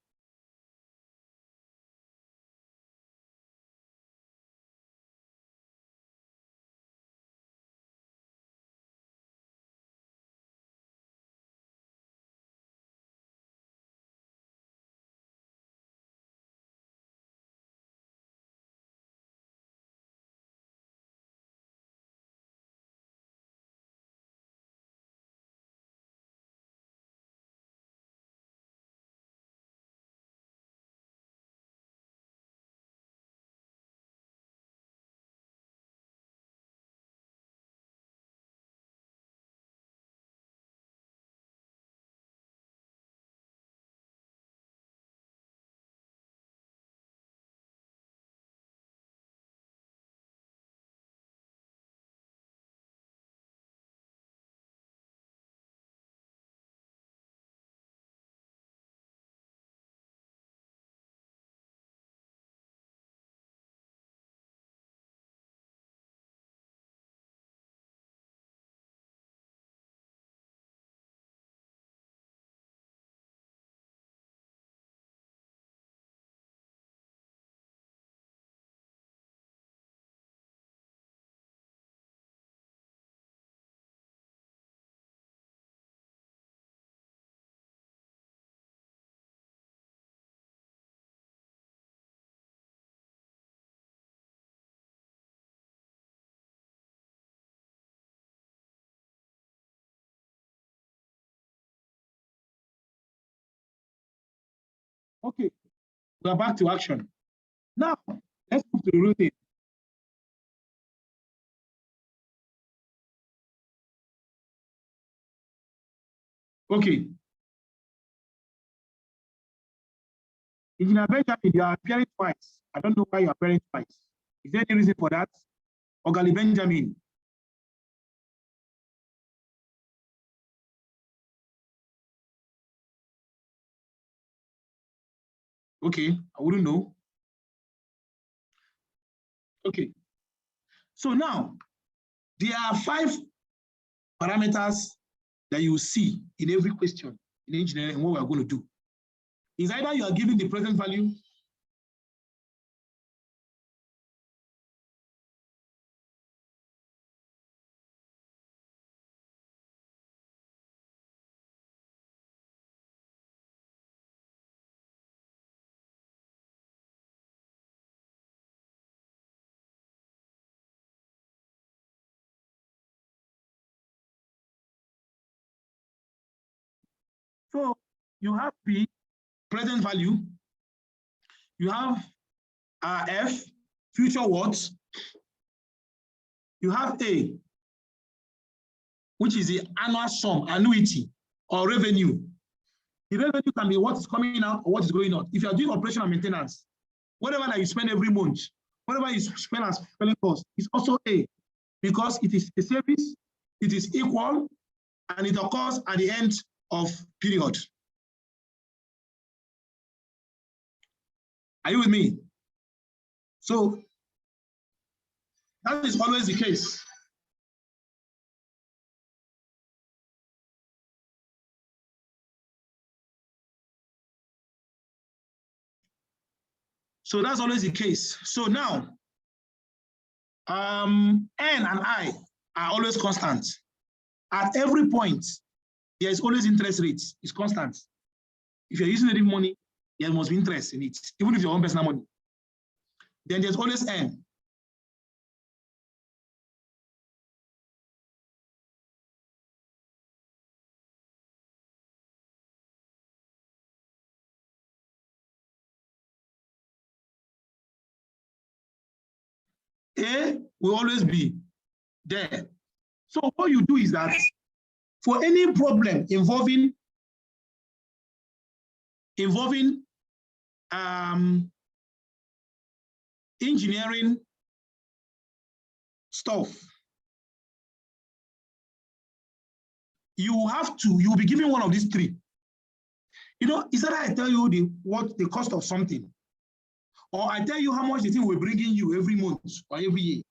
Okay, we're back to action. Now, let's move to the real thing. Okay. Engineer Benjamin, you are appearing twice. I don't know why you are appearing twice. Is there any reason for that? Ogali Benjamin. Okay, I wouldn't know. Okay. So now, there are 5 parameters that you see in every question in engineering and what we are going to do is either you are giving the present value So you have P, present value. You have F, future what? You have A, which is the annual sum, annuity, or revenue. The revenue can be what is coming out or what is going out. If you are doing operation and maintenance, whatever that you spend every month, whatever you spend as selling cost is also A, because it is a service, it is equal, and it occurs at the end of period. Are you with me? So that is always the case. So that's always the case. So now, N and I are always constant. At every point, there is always interest rates. It's constant. If you're using any money, there must be interest in it, even if your own personal money. Then there's always N. A will always be there. So what you do is that for any problem involving engineering stuff, you will be given one of these three. You know, is that I tell you what the cost of something, or I tell you how much the thing will bring in you every month or every year,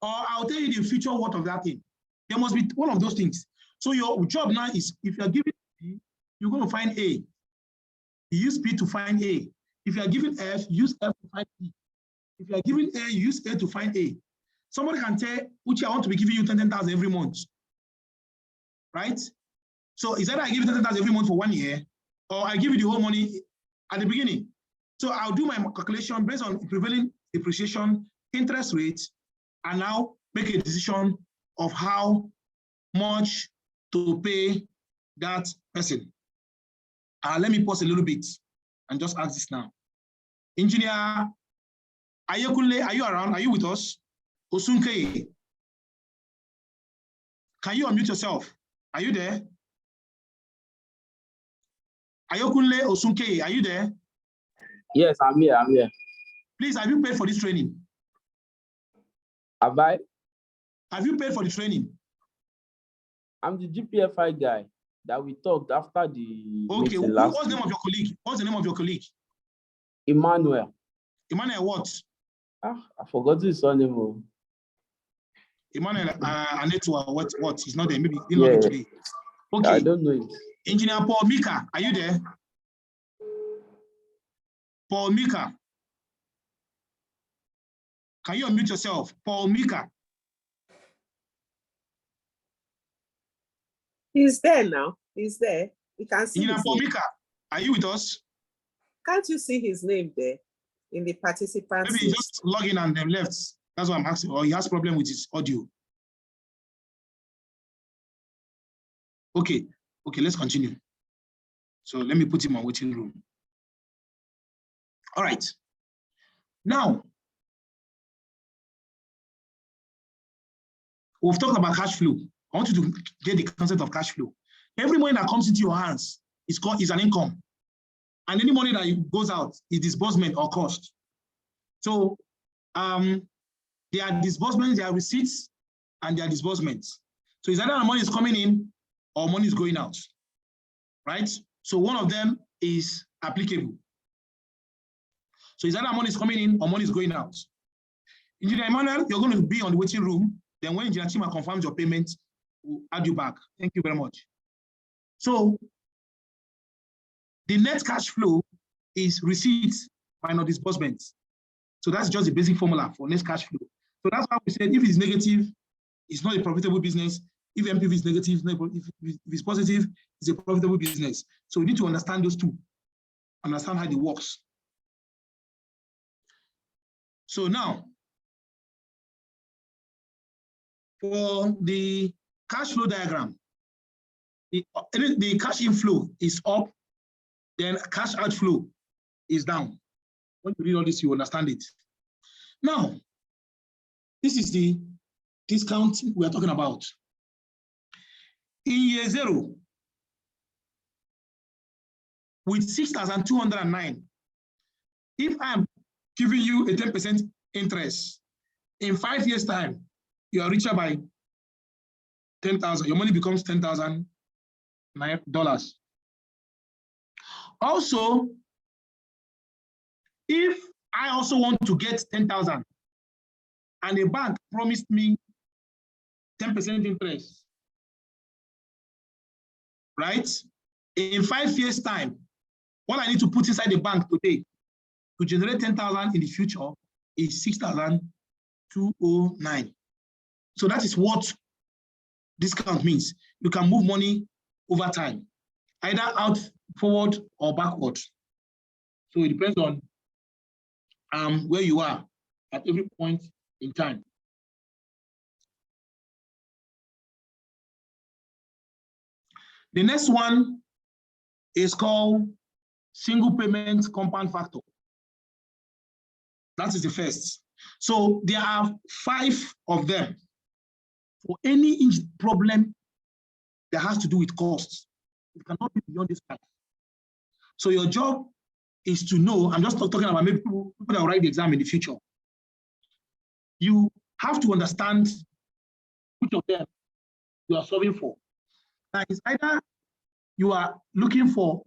or I'll tell you the future worth of that thing. There must be one of those things. So your job now is, if you're giving P, you're going to find A. You use P to find A. If you are given F, use F to find P. If you are given A, you use A to find A. Somebody can tell, Uchi, I want to be giving you 10,000 every month, right? So is that I give you 10,000 every month for 1 year, or I give you the whole money at the beginning? So I'll do my calculation based on prevailing depreciation, interest rates, and now make a decision of how much to pay that person. Let me pause a little bit and just ask this now. Engineer Ayekunle, are you around? Are you with us? Osunke, can you unmute yourself? Are you there? Ayekunle Osunke, are you there? Yes, I'm here. I'm here. Please, have you paid for this training? Have I? Have you paid for the training? I'm the GPFI guy that we talked after the okay. meeting last What's the week. name of your colleague? What's the name of your colleague? Emmanuel. Emmanuel what? I forgot his surname. Emmanuel Anetua, what? He's not there. Maybe he's not there today. Okay. I don't know it. Engineer Paul Mika, are you there? Paul Mika. Can you unmute yourself? Paul Mika. He's there now. He's there. You can see Engineer his Paul name. Mika, are you with us? Can't you see his name there in the participants Maybe he just log in and then left. That's what I'm asking. Or he has problem with his audio. Okay, let's continue. So let me put him on waiting room. All right. Now, we've talked about cash flow. I want you to get the concept of cash flow. Every money that comes into your hands is an income. And any money that goes out is disbursement or cost. So there are disbursements, there are receipts, and there are disbursements. So it's either money is coming in or money is going out, right? So one of them is applicable. So it's either money is coming in or money is going out. Engineer Emmanuel, you're going to be on the waiting room. Then when Engineer Chima confirms your payment, we'll add you back. Thank you very much. So the net cash flow is receipts minus disbursements. So that's just the basic formula for net cash flow. So that's why we said if it's negative, it's not a profitable business. If MPV is negative, if it's positive, it's a profitable business. So we need to understand those two, understand how it works. So now, for the cash flow diagram, the cash inflow is up, then cash outflow is down. When you read all this, you understand it. Now, this is the discount we are talking about. In year 0, with 6,209, if I'm giving you a 10% interest, in 5 years' time, you are richer by 10,000. Your money becomes $10,000. Also, if I also want to get 10,000 and a bank promised me 10% interest, right? In 5 years' time, what I need to put inside the bank today to generate 10,000 in the future is 6,209. So that is what discount means. You can move money over time, either out, forward, or backward. So it depends on where you are at every point in time. The next one is called single payment compound factor. That is the first. So there are 5 of them. For any problem that has to do with costs, it cannot be beyond this 5. So your job is to know, I'm just talking about maybe people that will write the exam in the future. You have to understand which of them you are solving for. Now, it's either you are looking for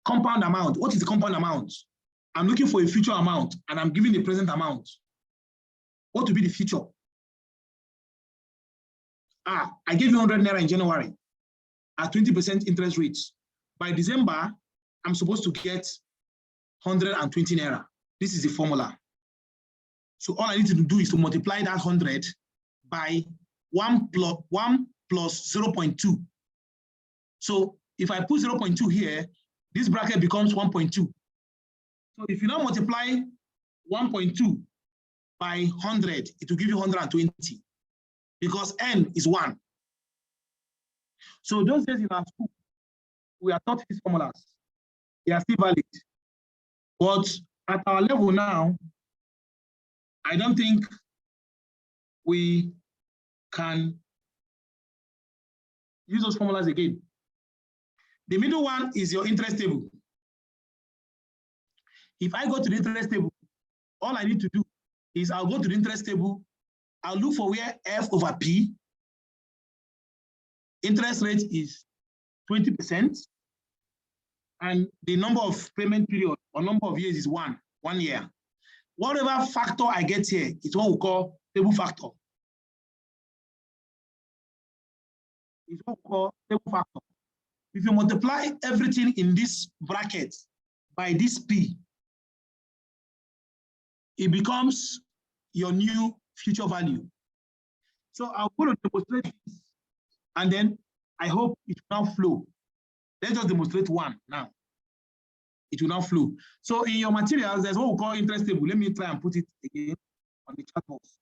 compound amount. What is the compound amount? I'm looking for a future amount, and I'm giving the present amount. What will be the future? I gave you 100 naira in January at 20% interest rates. By December, I'm supposed to get 120 naira. This is the formula. So all I need to do is to multiply that 100 by 1 plus 0.2. So if I put 0.2 here, this bracket becomes 1.2. So if you now multiply 1.2 by 100, it will give you 120 because n is 1. So those days in our school, we are taught these formulas. They are still valid. But at our level now, I don't think we can use those formulas again. The middle one is your interest table. If I go to the interest table, all I need to do is I'll go to the interest table, I'll look for where F over P, interest rate is 20%, and the number of payment period or number of years is 1 year. Whatever factor I get here is what we call table factor. It's what we call table factor. If you multiply everything in this bracket by this P, it becomes your new future value. So I'm going to demonstrate this, and then I hope it will now flow. Let's just demonstrate one now. It will now flow. So in your materials, there's what we call interest table. Let me try and put it again on the chat box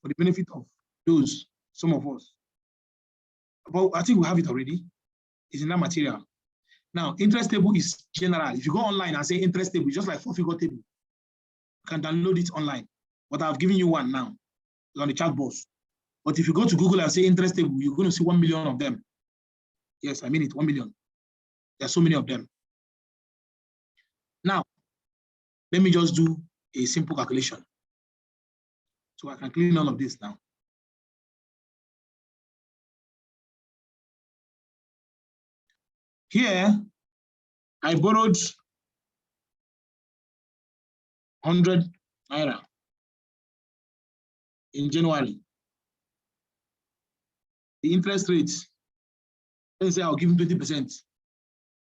for the benefit of those, some of us. But I think we have it already. It's in that material. Now, interest table is general. If you go online and say interest table, just like 4-figure table, you can download it online. But I've given you one now. It's on the chat box. But if you go to Google and say interest table, you're going to see 1 million of them. Yes, I mean it, 1 million. There are so many of them. Now, let me just do a simple calculation. So I can clean all of this now. Here, I borrowed 100 naira in January. The interest rate Let's say I'll give him 20%.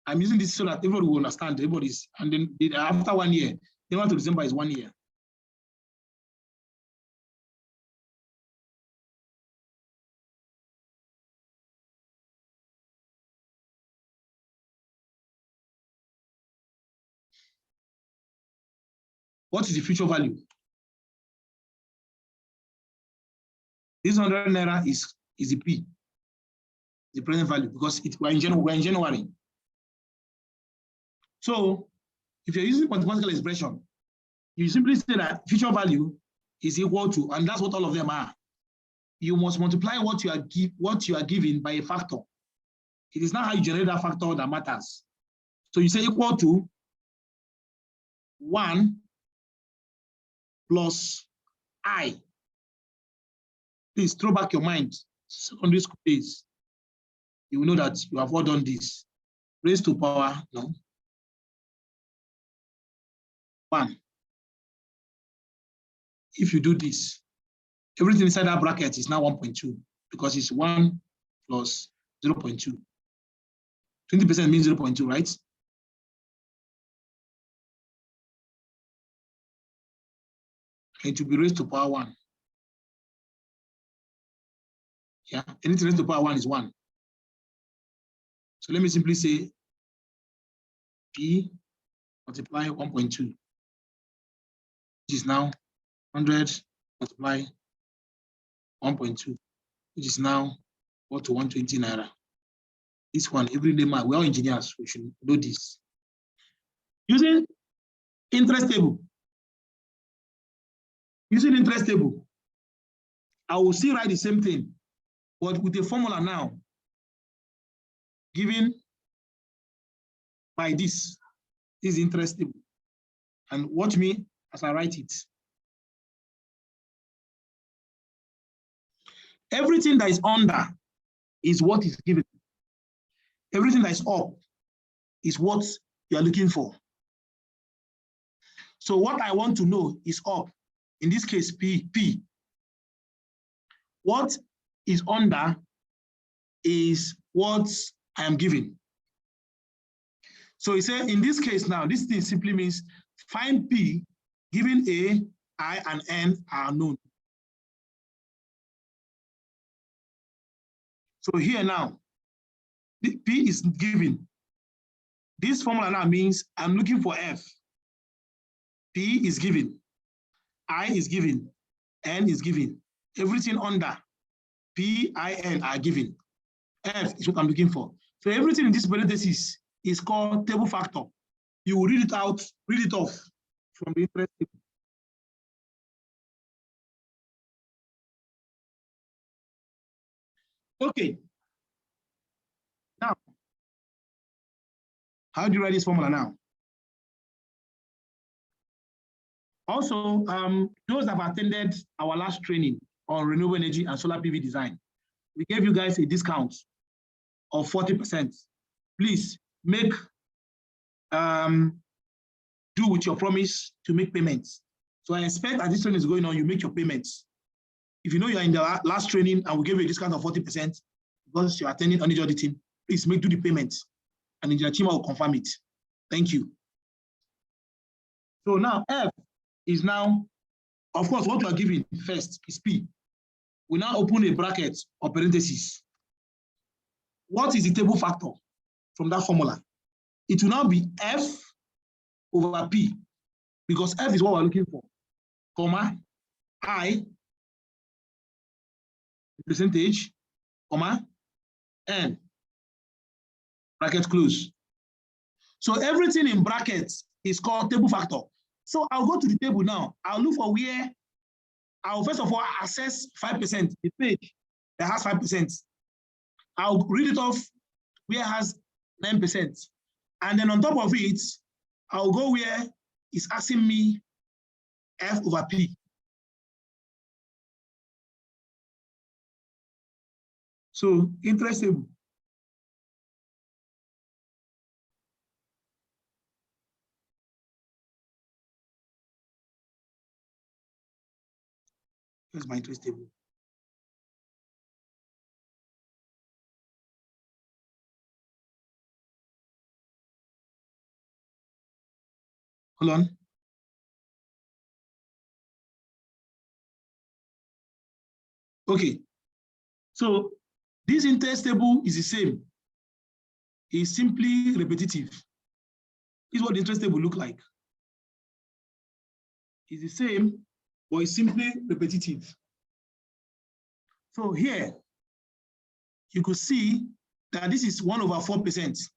I'm using this so that everybody will understand. Everybody's, and then after 1 year, January to December is 1 year. What is the future value? This 100 naira is the P, the present value, because we're in January. So if you're using mathematical expression, you simply say that future value is equal to, and that's what all of them are. You must multiply what you are given by a factor. It is not how you generate that factor that matters. So you say equal to 1 plus I. Please throw back your mind, secondary school days. You will know that you have all done this. Raised to power, no. 1. If you do this, everything inside that bracket is now 1.2 because it's 1 plus 0.2. 20% means 0.2, right? And to be raised to power 1. Yeah, anything raised to power 1 is 1. So let me simply say P multiply 1.2, which is now 100 multiply 1.2, which is now equal to 120 naira. This one, everyday man, we're all engineers, we should know this. Using interest table. Using interest table, I will still write the same thing, but with a formula now, given by this is interest table. And watch me as I write it. Everything that is under is what is given. Everything that is up is what you are looking for. So what I want to know is up. In this case, P. What is under is what I am given. So he said, in this case now, this thing simply means find P, given A, I, and N are known. So here now, P is given. This formula now means I'm looking for F. P is given. I is given. N is given. Everything under P, I, N are given. F is what I'm looking for. So everything in this parenthesis is called table factor. You will read it out, read it off from the interest table. Okay. Now, how do you write this formula now? Also, those that have attended our last training on renewable energy and solar PV design, we gave you guys a discount of 40%. Please make do with your promise to make payments. So I expect as this training is going on, you make your payments. If you know you're in the last training and we give you a discount of 40% because you're attending energy auditing, please do the payments and the team will confirm it. Thank you. So now F is now, of course, what you are giving first is P. We now open a bracket or parentheses. What is the table factor from that formula? It will now be F over P, because F is what we're looking for, comma, I, percentage, comma, N, bracket close. So everything in brackets is called table factor. So I'll go to the table now. I'll look for where I'll first of all access 5%, the page that has 5%. I'll read it off where it has 9%. And then on top of it, I'll go where it's asking me F over P. So interest table. Here's my interest table. Hold on. Okay. So this interest table is the same. It's simply repetitive. This is what the interest table look like. It's the same, but it's simply repetitive. So here, you could see that this is 1/4%.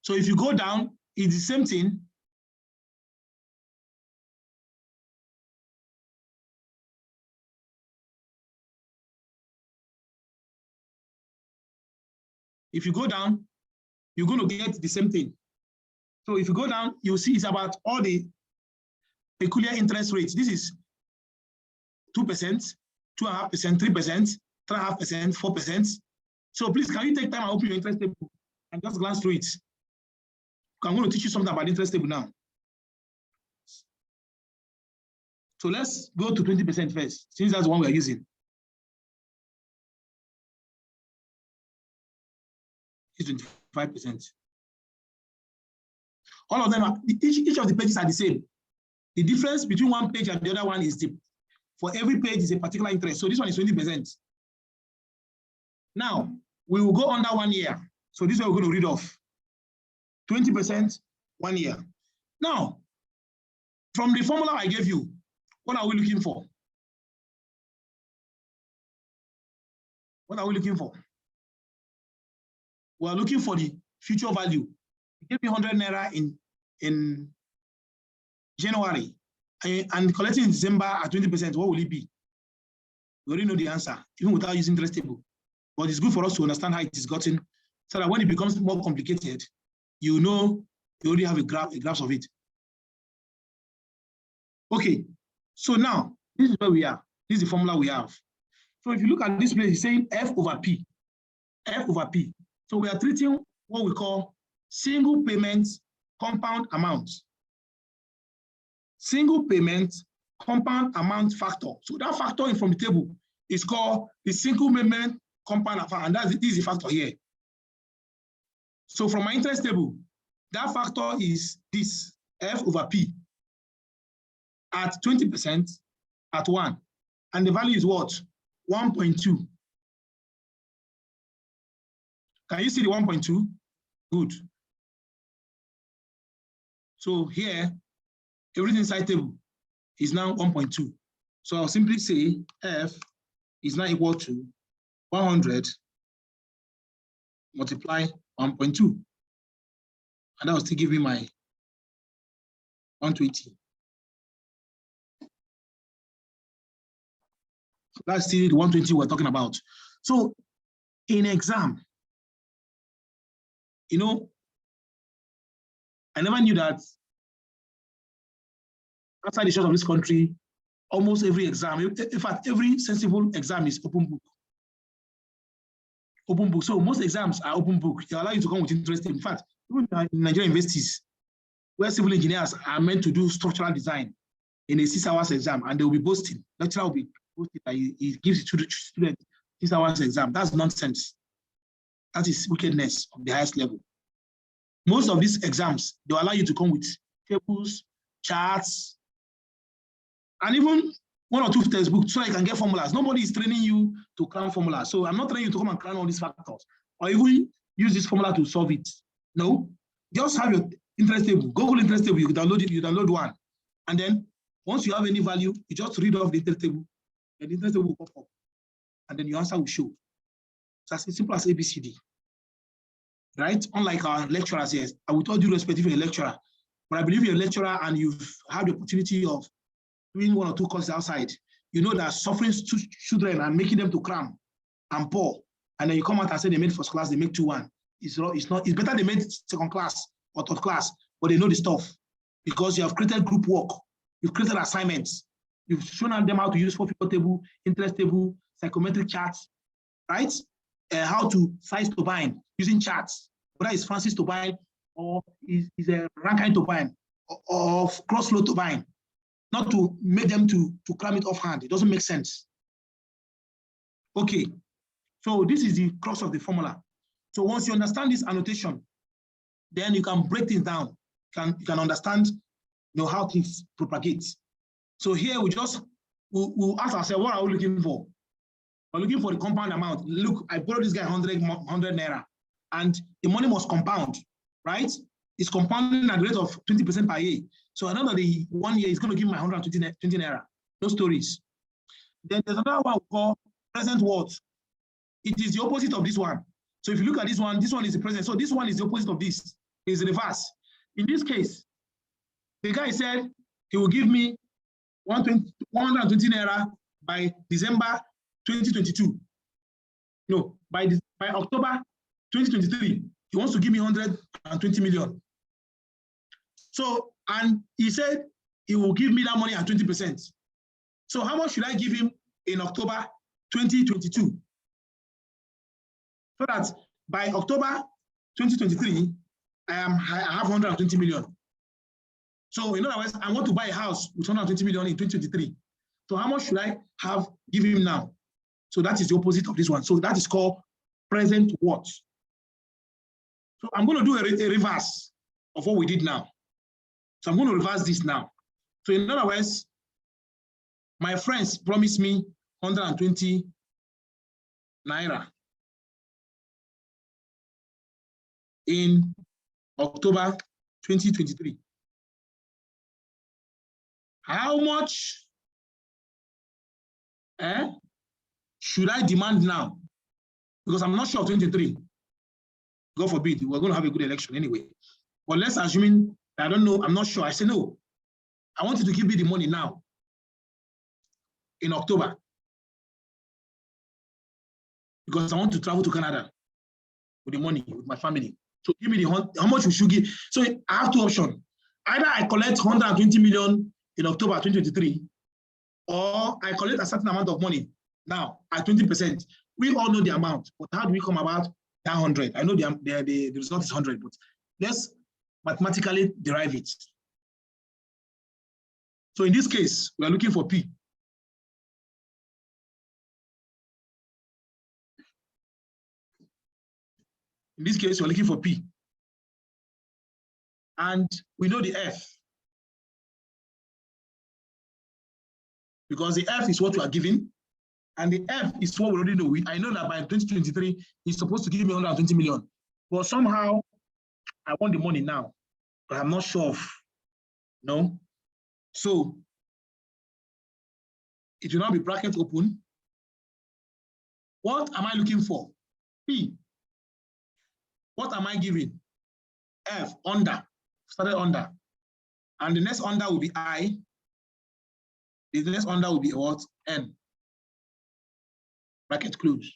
So if you go down, it's the same thing. If you go down, you're going to get the same thing. So if you go down, you'll see it's about all the peculiar interest rates. This is 2%, 2.5%, 3%, 3.5%, 4%. So please, can you take time and open your interest table and just glance through it? I'm going to teach you something about the interest table now. So let's go to 20% first, since that's the one we're using. It's 25%. All of them are, each of the pages are the same. The difference between one page and the other one is for every page is a particular interest. So this one is 20%. Now, we will go under 1 year. So this is what we're going to read off. 20%, 1 year. Now, from the formula I gave you, what are we looking for? What are we looking for? We are looking for the future value. You gave me 100 naira in January and collecting in December at 20%, what will it be? We already know the answer, even without using interest table. But it's good for us to understand how it is gotten, so that when it becomes more complicated, you know you already have a graph of it. Okay, so now this is where we are. This is the formula we have. So if you look at this place, it's saying F/P. F/P. So we are treating what we call single payment compound amount. Single payment compound amount factor. So that factor from the table is called the single payment compound amount, and this is the factor here. So from my interest table, that factor is this F/P at 20% at 1. And the value is what? 1.2. Can you see the 1.2? Good. So here, everything inside table is now 1.2. So I'll simply say F is now equal to 100 multiply 1.2. And that will still give me my 120. So that's still the 120 we're talking about. So in exam, you know, I never knew that outside the shores of this country, almost every exam, in fact, every sensible exam is open book. Open book. So most exams are open book. They allow you to come with interest. In fact, even in Nigerian universities, where civil engineers are meant to do structural design in a 6 hours exam, and they will be boasting. Lecturer will be boasting that he gives it to the student 6 hours exam. That's nonsense. That is wickedness of the highest level. Most of these exams, they will allow you to come with tables, charts, and even 1 or 2 textbooks so I can get formulas. Nobody is training you to cram formulas. So I'm not training you to come and cram all these factors or even use this formula to solve it. No, just have your interest table, Google interest table, you download it, you download one. And then once you have any value, you just read off the interest table and the interest table will pop up. And then your answer will show. So it's as simple as ABCD. Right? Unlike our lecturers here, I with all due respect if you're a lecturer, but I believe you're a lecturer and you've had the opportunity of doing 1 or 2 courses outside, you know that suffering children and making them to cram and pour, and then you come out and say they made first class, they make 2-1. It's better they made second class or third class, but they know the stuff because you have created group work, you've created assignments, you've shown them how to use 4-figure table, interest table, psychometric charts, right? How to size to bind using charts, whether it's Francis to bind or is a Rankine to bind or cross flow to bind. Not to make them to cram it offhand. It doesn't make sense. Okay, so this is the crux of the formula. So once you understand this annotation, then you can break things down. You can understand, how things propagate. So here we'll ask ourselves, what are we looking for? We're looking for the compound amount. Look, I borrowed this guy 100 naira, and the money must compound, right? It's compounding at the rate of 20% per year. So another the 1 year is going to give me 120 naira. No stories. Then there's another one we call present worth. It is the opposite of this one. So if you look at this one is the present. So this one is the opposite of this. It's the reverse. In this case, the guy said he will give me 120 naira by December 2022. No, by October 2023, he wants to give me 120 million. So, and he said he will give me that money at 20%. So how much should I give him in October 2022? So that by October 2023, I have 120 million. So in other words, I want to buy a house with 120 million in 2023. So how much should I give him now? So that is the opposite of this one. So that is called present worth. So I'm going to do a reverse of what we did now. So I'm going to reverse this now. So in other words, my friends promised me 120 naira in October 2023. How much should I demand now? Because I'm not sure of 23. God forbid, we're going to have a good election anyway. But let's assume, I don't know, I'm not sure. I say, no, I want you to give me the money now in October, because I want to travel to Canada with the money, with my family. So give me how much we should give. So I have two options. Either I collect 120 million in October 2023, or I collect a certain amount of money now at 20%. We all know the amount, but how do we come about that 100? I know the result is 100, but let's mathematically derive it. So in this case, we are looking for P. In this case, we're looking for P. And we know the F. Because the F is what we are giving, and the F is what we already know. I know that by 2023, he's supposed to give me 120 million. But somehow, I want the money now, but I'm not sure of, no. So, it will now be bracket open. What am I looking for? P. What am I giving? F, under, started under. And the next under will be I. The next under will be what? N. Bracket close.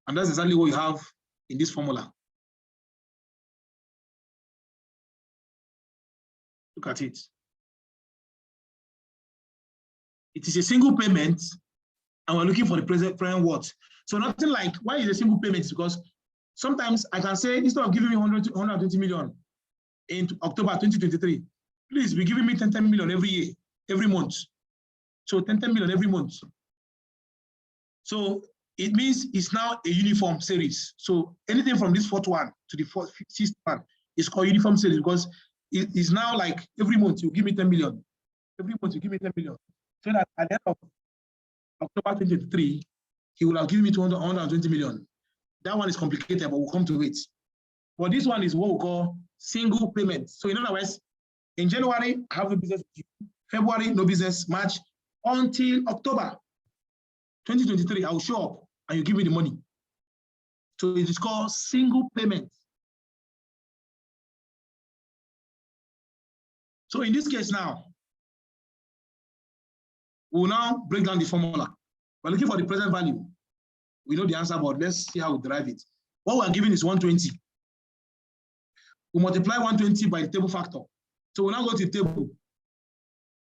And that's exactly what you have in this formula. Look at it. It is a single payment, and we're looking for the present worth. So nothing like, why is a single payment? Because sometimes I can say, instead of giving me 120 million in October 2023, please be giving me 10 million every year, every month. So 10 million every month. So it means it's now a uniform series. So anything from this fourth one to the sixth one is called uniform series, because it is now like every month you give me 10 million. Every month you give me 10 million. So that at the end of October 2023, he will have given me 120 million. That one is complicated, but we'll come to it. But this one is what we call single payment. So in other words, in January, I have no business with you. February, no business. March, until October 2023, I will show up and you give me the money. So it is called single payment. So in this case now, we'll now break down the formula. We're looking for the present value. We know the answer, but let's see how we derive it. What we're given is 120. We multiply 120 by the table factor. So we'll now go to the table,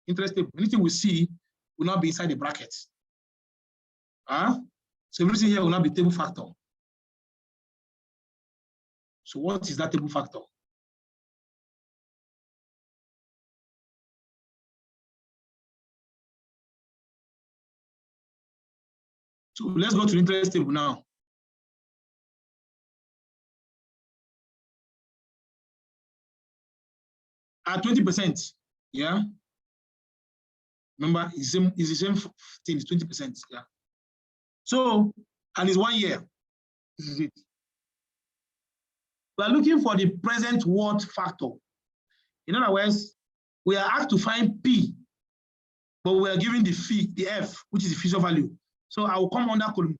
interest table. Anything we see will not be inside the brackets. So everything here will not be table factor. So what is that table factor? So let's go to the interest table now. at 20%. Yeah. Remember, it's the same thing, it's 20%. Yeah. So, and it's 1 year. This is it. We are looking for the present worth factor. In other words, we are asked to find P, but we are given the fee, the F, which is the future value. So I will come under column 2.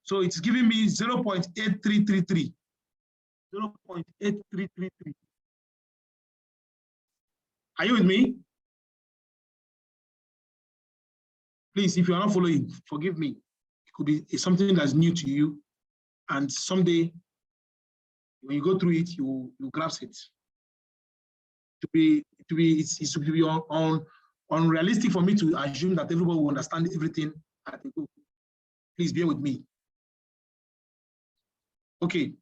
So it's giving me 0.8333. 0.8333. Are you with me? Please, if you are not following, forgive me. It could be something that's new to you, and someday when you go through it, you grasp it. It's to be unrealistic for me to assume that everybody will understand everything at the go. Please bear with me. Okay.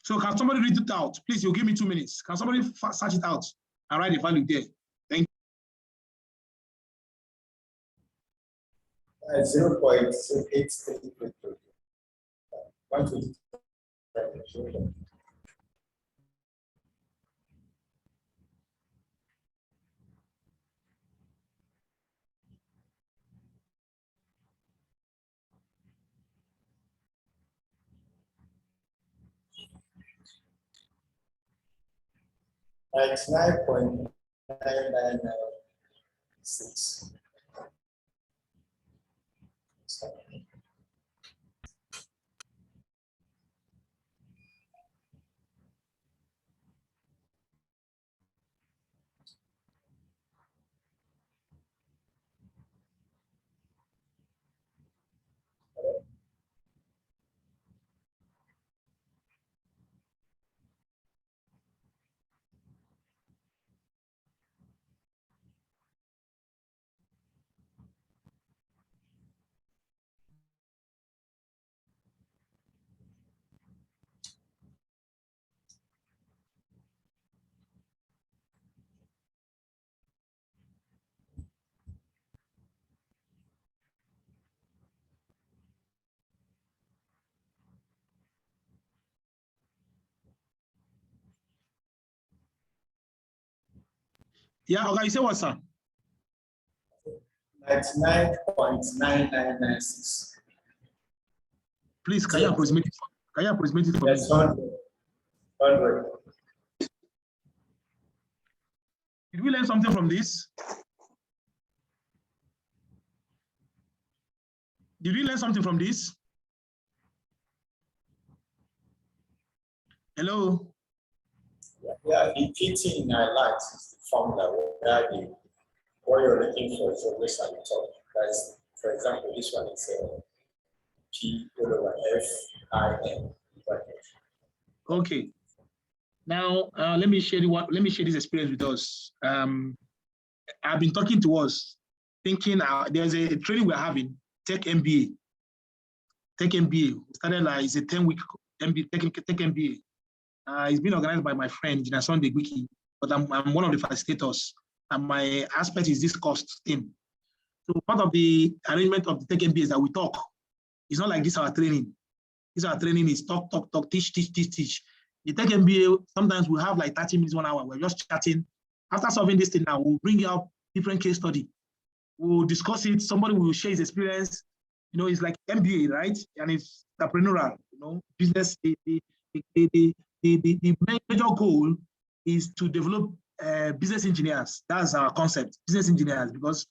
So can somebody read it out? Please, you'll give me 2 minutes. Can somebody search it out and write the value there? Thank you. 0.8333. 120. It's 9.996. Yeah, okay, you say what, sir? 99.9996. Please, can you approximate it? Can you approximate it for me? 100. Did we learn something from this? Did we learn something from this? Hello? Yeah, the key thing I like is the formula where what you're looking for is always at the top. That's, for example, this one is P over F I N. Okay. Now let me share this experience with us. I've been talking to us, thinking there's a training we're having, Tech MBA. Tech MBA started like it's a 10-week MBA, Tech MBA. It's been organized by my friend Gina Sunday Wiki, but I'm one of the facilitators, and my aspect is this cost thing. So part of the arrangement of the Tech MBA is that we talk. It's not like this our training. This our training is talk, teach. The Tech MBA, sometimes we have like 30 minutes, 1 hour. We're just chatting. After solving this thing now, we'll bring out different case study. We'll discuss it. Somebody will share his experience. You know, it's like MBA, right? And it's entrepreneurial, you know, business. The major goal is to develop business engineers. That's our concept, business engineers, because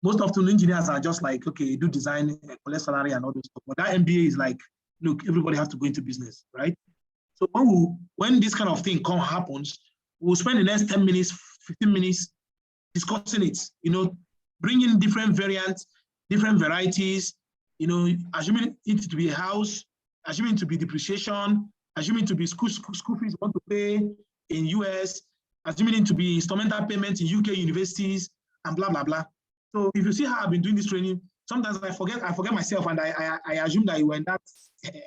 most often engineers are just like, okay, do design, collect salary and all those stuff. But that MBA is like, look, everybody has to go into business, right? So when this kind of thing happens, we'll spend the next 10 minutes, 15 minutes discussing it, you know, bringing different variants, different varieties, you know, assuming it to be a house, assuming it to be depreciation, assuming it to be school fees want to pay in US, assuming it to be instrumental payments in UK universities, and blah, blah, blah. So if you see how I've been doing this training, sometimes I forget myself, and I assume that you were in that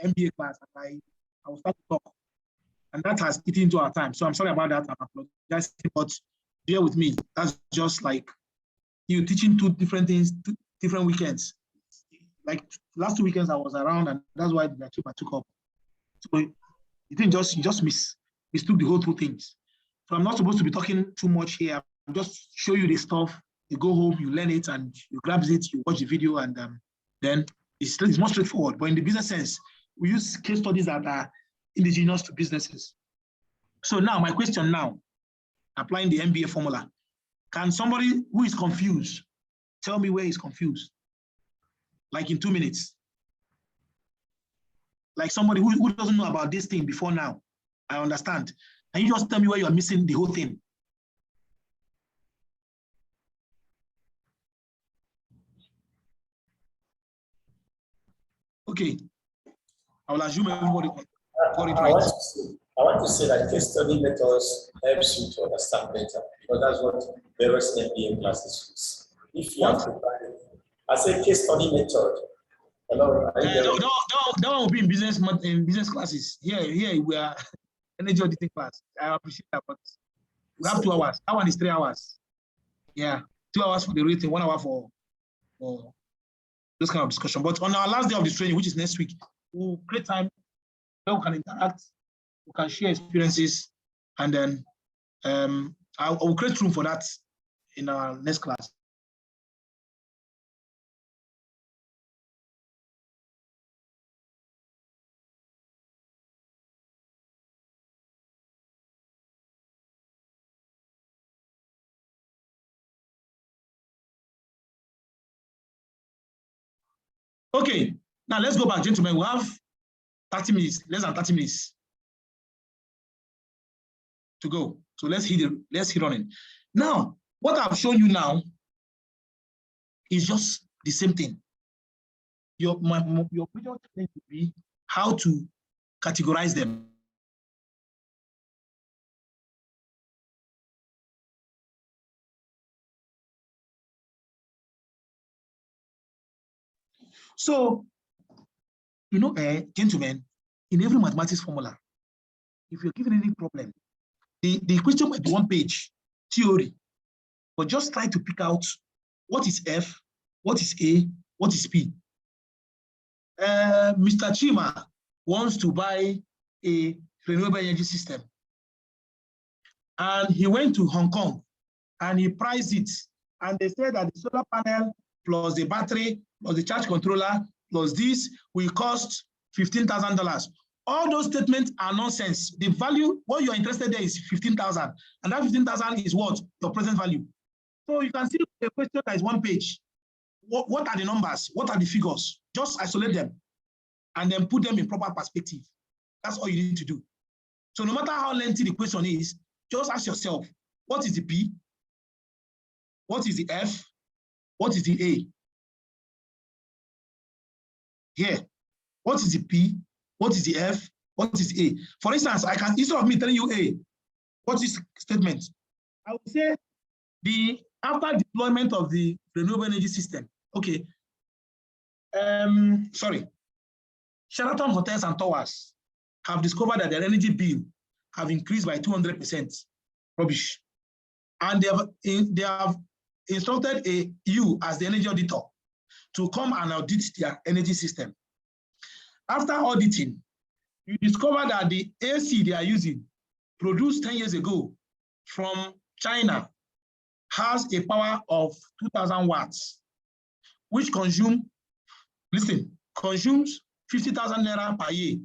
MBA class, and I will start to talk. And that has eaten into our time. So I'm sorry about that. I apologize, but bear with me. That's just like you teaching two different things, different weekends. Like last 2 weekends I was around, and that's why I took up. So you just miss. mistook the whole two things. So I'm not supposed to be talking too much here. I'll just show you the stuff. You go home, you learn it, and you grab it, you watch the video, and then it's more straightforward. But in the business sense, we use case studies that are indigenous to businesses. So now, my question now, applying the MBA formula, can somebody who is confused tell me where he's confused? Like in 2 minutes. Like somebody who doesn't know about this thing before now. I understand. Can you just tell me where you're missing the whole thing? Okay. I will assume everybody got it right. I want to say that case study methods helps you to understand better, because that's what various MBA classes use. If you have to find, I say case study method. Hello, that one will be in business classes. Here we are energy auditing class. I appreciate that, but we have 2 hours. That one is 3 hours. Yeah, 2 hours for the rating, 1 hour for this kind of discussion. But on our last day of the training, which is next week, we'll create time where we can interact, we can share experiences, and then I will create room for that in our next class. Okay, now let's go back, gentlemen. We have 30 minutes, less than 30 minutes to go. So let's hit on it. Now, what I've shown you now is just the same thing. Your major challenge would be how to categorize them. So, gentlemen, in every mathematics formula, if you're given any problem, the question might be 1 page, theory, but just try to pick out what is F, what is A, what is P. Mr. Chima wants to buy a renewable energy system. And he went to Hong Kong and he priced it. And they said that the solar panel plus the battery plus the charge controller plus this will cost $15,000. All those statements are nonsense. The value, what you're interested in is 15,000. And that 15,000 is what? Your present value. So you can see a question that is 1 page. What are the numbers? What are the figures? Just isolate them and then put them in proper perspective. That's all you need to do. So no matter how lengthy the question is, just ask yourself, what is the P? What is the F? What is the A? Here, what is the P? What is the F? What is the A? For instance, I can, instead of me telling you A, what is statement? I would say after deployment of the renewable energy system, okay. Sorry. Sheraton Hotels and Towers have discovered that their energy bill have increased by 200%. Rubbish. And they have instructed you as the energy auditor to come and audit their energy system. After auditing, you discover that the AC they are using, produced 10 years ago from China, has a power of 2,000 watts, which consumes 50,000 naira per year.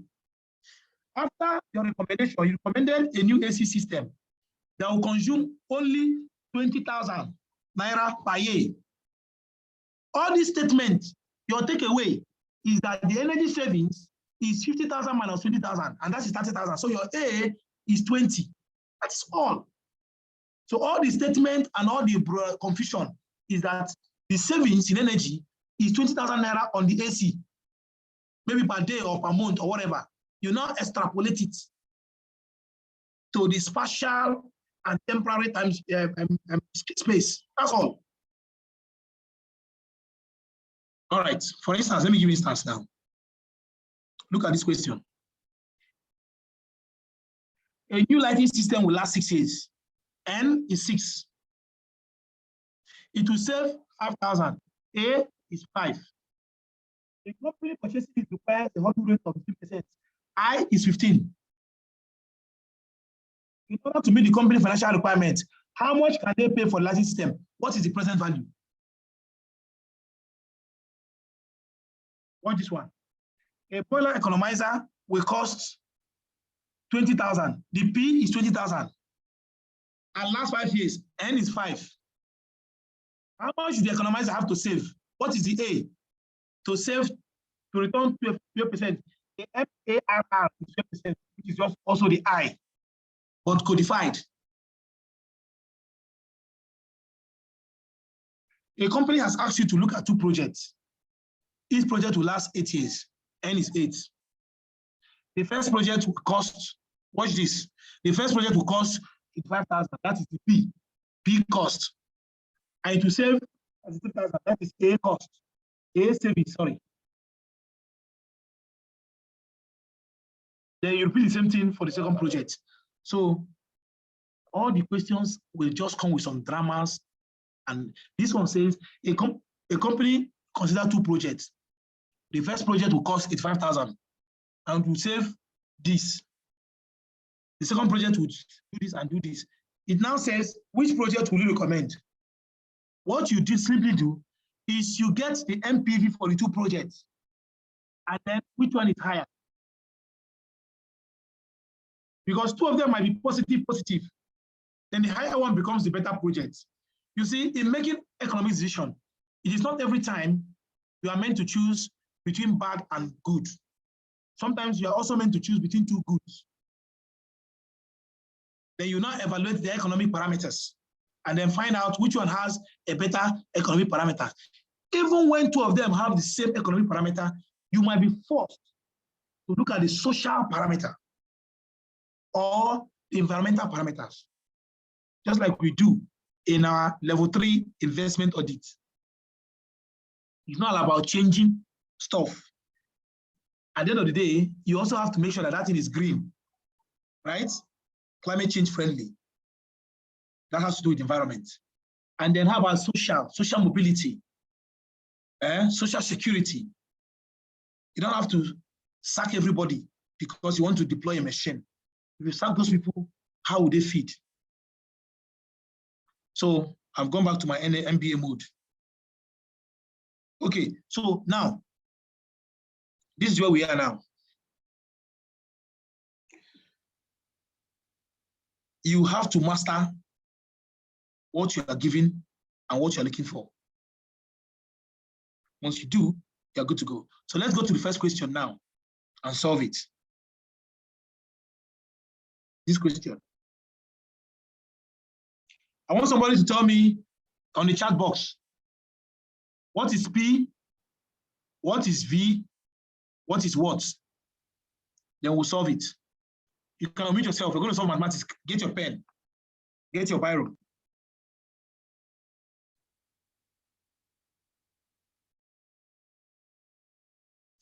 After your recommendation, you recommended a new AC system that will consume only 20,000 naira per year. All these statements, your takeaway is that the energy savings is 50,000 minus 20,000, and that is 30,000. So your A is 20. That's all. So all the statement and all the confusion is that the savings in energy is 20,000 naira on the AC, maybe per day or per month or whatever. You now extrapolate it to the spatial and temporary time space. That's all. All right. For instance, let me give you an instance now. Look at this question. A new lighting system will last 6 years. N is 6. It will save 5,000. A is 5. The company purchasing it requires a hurdle rate of 15%. I is 15. In order to meet the company financial requirements, how much can they pay for the lighting system? What is the present value? Watch this one. A boiler economizer will cost 20,000. The P is 20,000. And last 5 years, N is 5. How much does the economizer have to save? What is the A? To save, to return 12%. The FARR is 12%, which is just also the I, but codified. A company has asked you to look at 2 projects. Each project will last 8 years. N is 8. The first project will cost, watch this. The first project will cost 5,000. That is the P. P cost. And to save 2,000, that is A cost. A saving, sorry. Then you repeat the same thing for the second project. So all the questions will just come with some dramas. And this one says a company consider 2 projects. The first project will cost 85,000 and will save this. The second project will do this and do this. It now says, which project will you recommend? What you simply do is you get the MPV for the 2 projects, and then which one is higher? Because 2 of them might be positive. Then the higher one becomes the better project. You see, in making economic decision, it is not every time you are meant to choose between bad and good. Sometimes you are also meant to choose between 2 goods. Then you now evaluate the economic parameters and then find out which one has a better economic parameter. Even when 2 of them have the same economic parameter, you might be forced to look at the social parameter or the environmental parameters, just like we do in our level 3 investment audit. It's not about changing stuff. At the end of the day, you also have to make sure that that thing is green, right? Climate change friendly. That has to do with environment. And then how about social mobility, social security? You don't have to sack everybody because you want to deploy a machine. If you sack those people, how would they feed? So I've gone back to my MBA mode. Okay, so now, this is where we are now. You have to master what you are given and what you're looking for. Once you do, you're good to go. So let's go to the first question now and solve it. This question. I want somebody to tell me on the chat box, what is P, what is V, what is what? Then we'll solve it. You can unmute yourself. We're going to solve mathematics. Get your pen. Get your biro.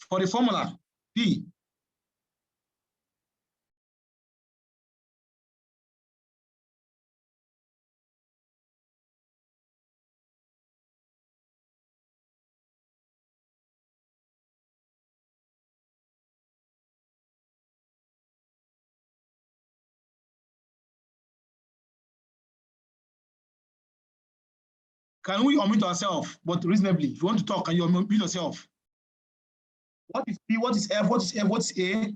For the formula, P. Can we unmute ourselves, but reasonably? If you want to talk, can you unmute yourself? What is P? What is F? What is F? What is A?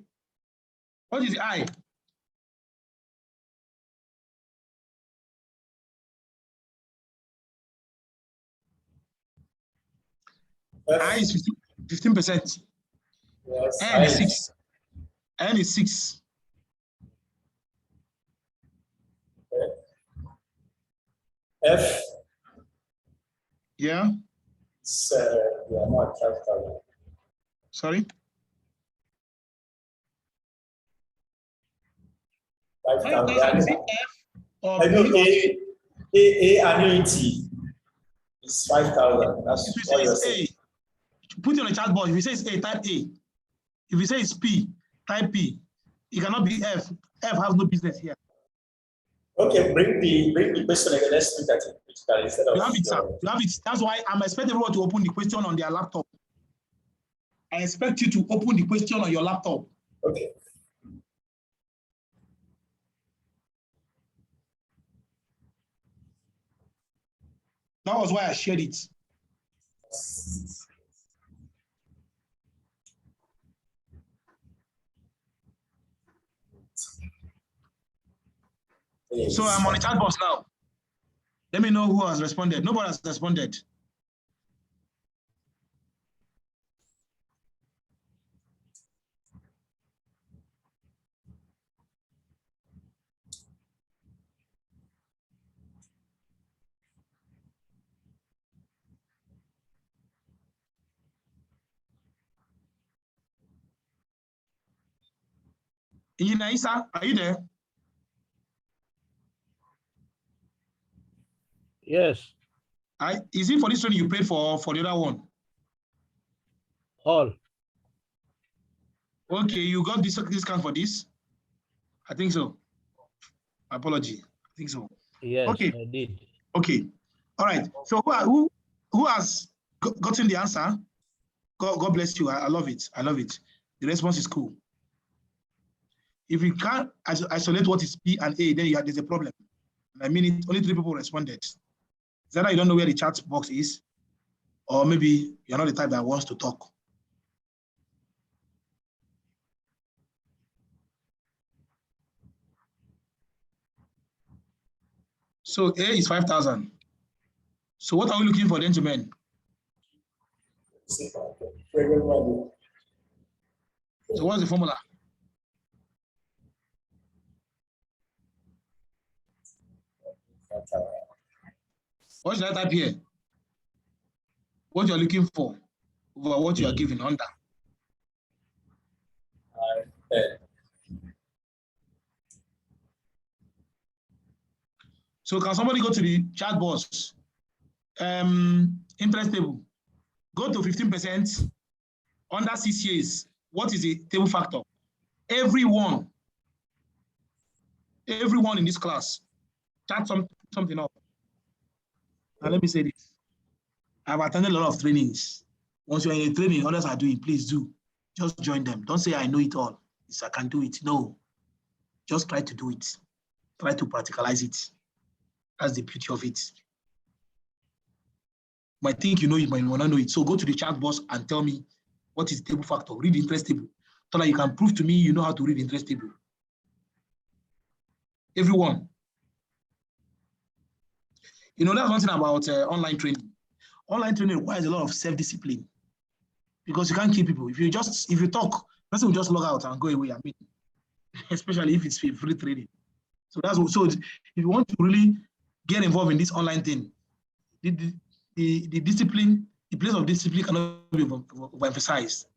What is I? I is 15%. Yes, N is 6. N is 6. F. Yeah. It's not 5,000. Sorry. 5,000. Or I know A annuity is 5,000. That's what you're saying. Put it on the chat box. If you say it's A, type A. If you say it's P, type P. It cannot be F. F has no business here. Okay, bring the question again. Let's look at it instead of. You have it, sir. You have it. That's why I'm expecting everyone to open the question on their laptop. I expect you to open the question on your laptop. Okay. That was why I shared it. So I'm on the chat box now. Let me know who has responded. Nobody has responded. Engineer Isa, are you there? Yes. Is it for this one you paid for the other one? All. Okay, you got this discount for this? I think so. Apology. I think so. Yes, okay. I did. Okay. All right. So who has gotten the answer? God bless you. I love it. I love it. The response is cool. If you can't isolate what is P and A, then there's a problem. And I mean it, only 3 people responded. It's either you don't know where the chat box is, or maybe you're not the type that wants to talk. So A is 5,000. So what are we looking for, gentlemen? So what's the formula? What should I type here? What you're looking for over what you are given under. So can somebody go to the chat box? Interest table. Go to 15% under 6 years. What is the table factor? Everyone in this class, chat something up. Now let me say this. I've attended a lot of trainings. Once you're in a training, others are doing, please do. Just join them. Don't say I know it all. It's, I can do it. No. Just try to do it. Try to practicalize it. That's the beauty of it. You might think you know it, but you might not know it. So go to the chat box and tell me what is the table factor. Read the interest table so that you can prove to me you know how to read the interest table. Everyone. You know, that's one thing about online training. Online training requires a lot of self-discipline because you can't keep people. If you talk, person will just log out and go away. I mean, especially if it's free training. So if you want to really get involved in this online thing, the discipline, the place of discipline cannot be overemphasized.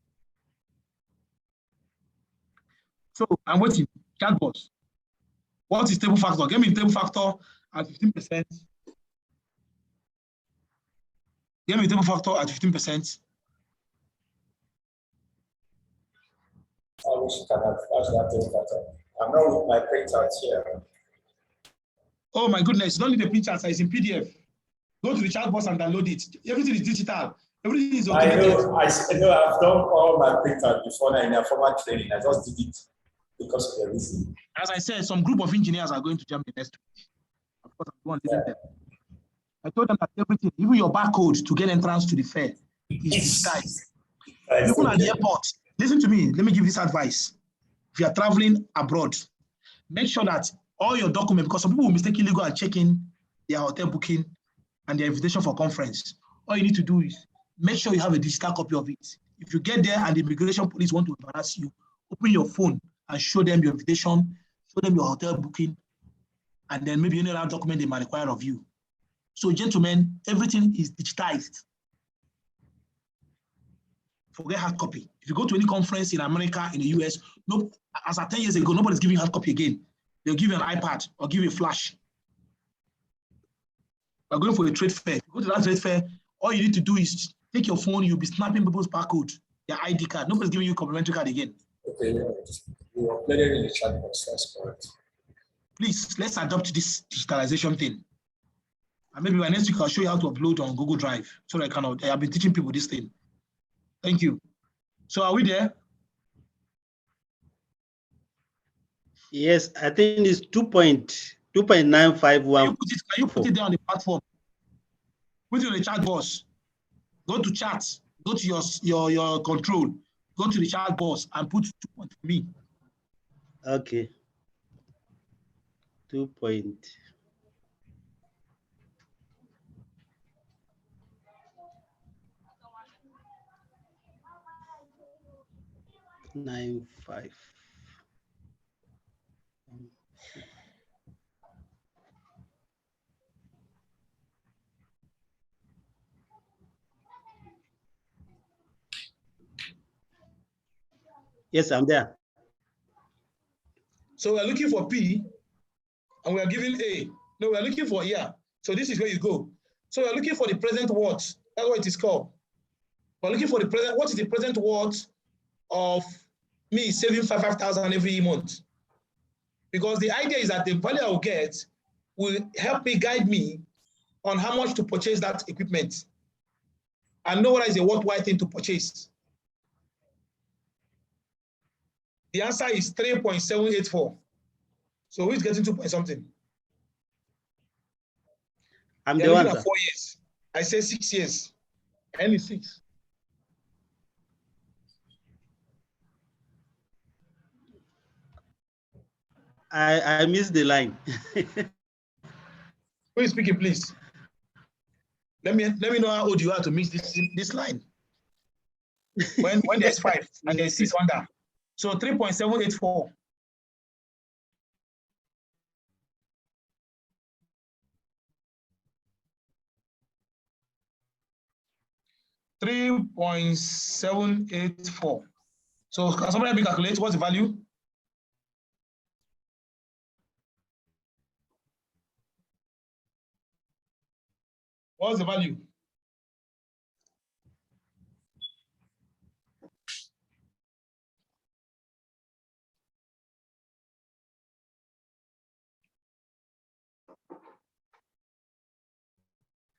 So I'm waiting. Chat box. What is table factor? Give me the table factor at 15%. Give me the table factor at 15%. I wish you can have that table factor. I'm not with my printout here. Oh my goodness, you don't need a picture, it's in PDF. Go to the chat box and download it. Everything is digital. Everything is automated. I know I've done all my printout before in a formal training. I just did it because of the reason. As I said, some group of engineers are going to Germany next week. Of course, I'm going to visit them. I told them that everything, even your barcode to get entrance to the fair, is digitized. Even at the airport, listen to me, let me give this advice. If you are traveling abroad, make sure that all your documents, because some people will mistakenly go and check in their hotel booking and their invitation for conference. All you need to do is make sure you have a digital copy of it. If you get there and the immigration police want to embarrass you, open your phone and show them your invitation, show them your hotel booking, and then maybe any other document they might require of you. So, gentlemen, everything is digitized. Forget hard copy. If you go to any conference in America, in the US, no, as of 10 years ago, nobody's giving hard copy again. They'll give you an iPad or give you a flash. We're going for a trade fair. If you go to that trade fair, all you need to do is take your phone, you'll be snapping people's barcode, their ID card. Nobody's giving you a complimentary card again. Okay, you are playing in the chat box, that's correct. Please, let's adopt this digitalization thing. And maybe by next week, I'll show you how to upload on Google Drive. So I have been teaching people this thing. Thank you. So are we there? Yes, I think it's 2.951. Can you put it there on the platform? Put it on the chat box. Go to chat. Go to your control. Go to the chat box and put 2 points for me. Okay. 2 point. Nine five. Yes, I'm there. So we're looking for P, and we are giving A. No, we're looking for So this is where you go. So we're looking for the present worth. That's what it is called. We're looking for the present. What is the present worth of me saving 5,000 every month? Because the idea is that the value I will get will help me guide me on how much to purchase that equipment and know what is a worthwhile thing to purchase. The answer is 3.784. So who's getting 2 point something? I'm the one, sir. 4 years. I say 6 years. N is 6. I missed the line. Who is speaking, please? Let me know how old you are to miss this line. When there's 5 and there's 6 under. So 3.784. $3.784. So can somebody help me calculate what's the value? What's the value?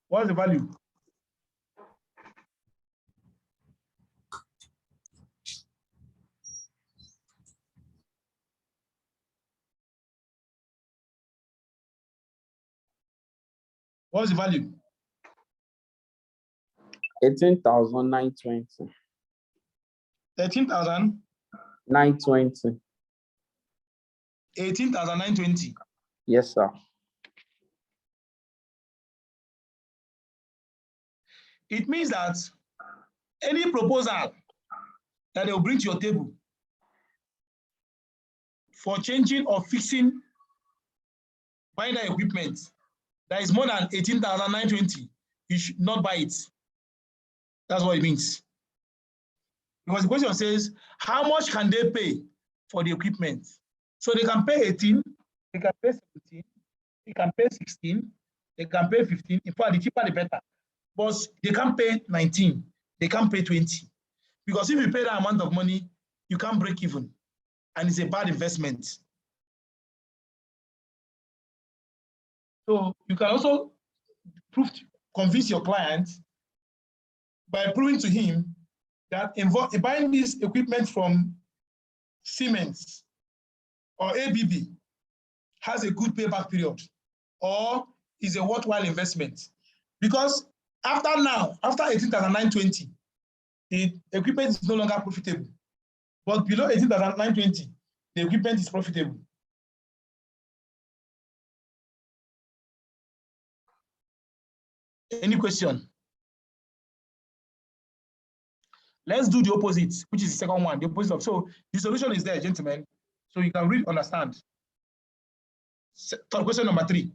What's the value? What's the value? 18,920. 13,000? 920. 18,920. Yes, sir. It means that any proposal that they will bring to your table for changing or fixing buying that equipment that is more than 18,920, you should not buy it. That's what it means. Because the question says, how much can they pay for the equipment? So they can pay 18, they can pay 17, they can pay 16, they can pay 15. In fact, the cheaper the better. But they can't pay 19, they can't pay 20. Because if you pay that amount of money, you can't break even. And it's a bad investment. So you can also convince your client by proving to him that buying this equipment from Siemens or ABB has a good payback period or is a worthwhile investment. Because after 18,920, the equipment is no longer profitable. But below 18,920, the equipment is profitable. Any question? Let's do the opposite, which is the second one, the opposite of. So the solution is there, gentlemen. So you can really understand. Question number 3.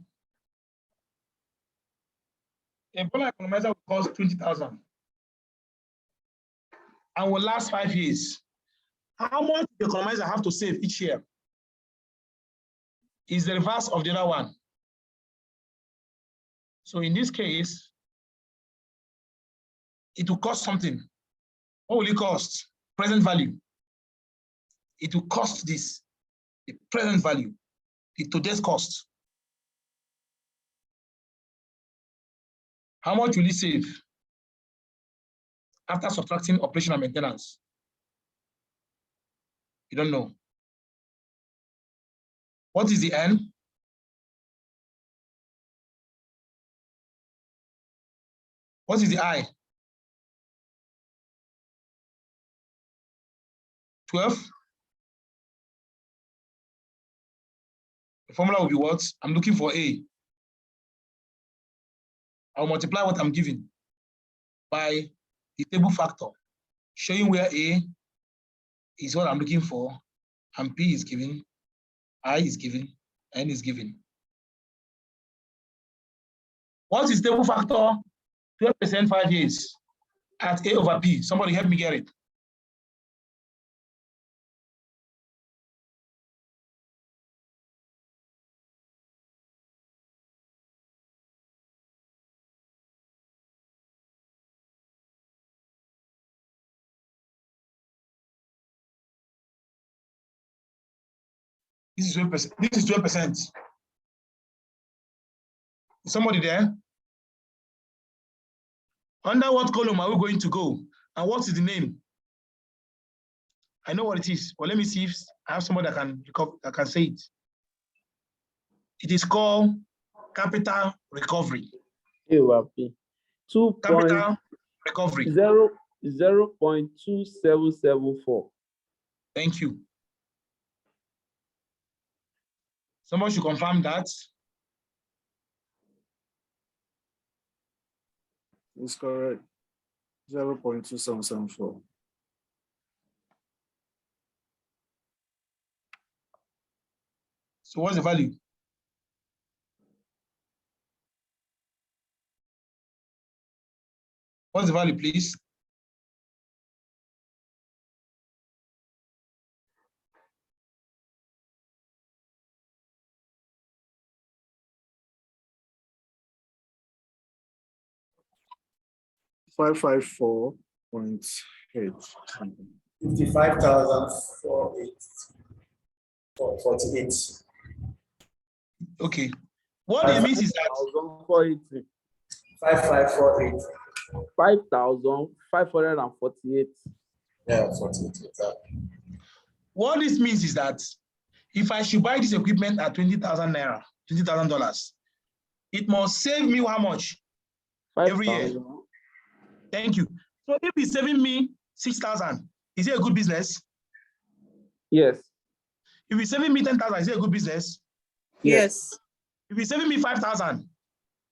A boiler economizer will cost 20,000 and will last 5 years. How much the economizer have to save each year? Is the reverse of the other one. So in this case, it will cost something. What will it cost? Present value. It will cost this, the present value, the today's cost. How much will it save after subtracting operation and maintenance? You don't know. What is the N? What is the I? 12. The formula will be what? I'm looking for A. I'll multiply what I'm given by the table factor, showing where A is what I'm looking for, and P is given, I is given, N is given. What is table factor? 12% 5 years at A over P. Somebody help me get it. This is 12%. This is 12%. Is somebody there? Under what column are we going to go? And what is the name? I know what it is, but let me see if I have somebody that can say it. It is called capital recovery. AOP. Capital recovery. 0.2774. Thank you. Someone should confirm that. It's correct. 0.2774. So what's the value? What's the value, please? $554.8. 55,448. Okay. What it means is that 5548. 5,548. Yeah, 48. Exactly. What this means is that if I should buy this equipment at 20,000 naira, $20,000, it must save me how much? 5, every year. Thank you. So if it's saving me 6,000, is it a good business? Yes. If it's saving me 10,000, is it a good business? Yes. If it's saving me 5,000,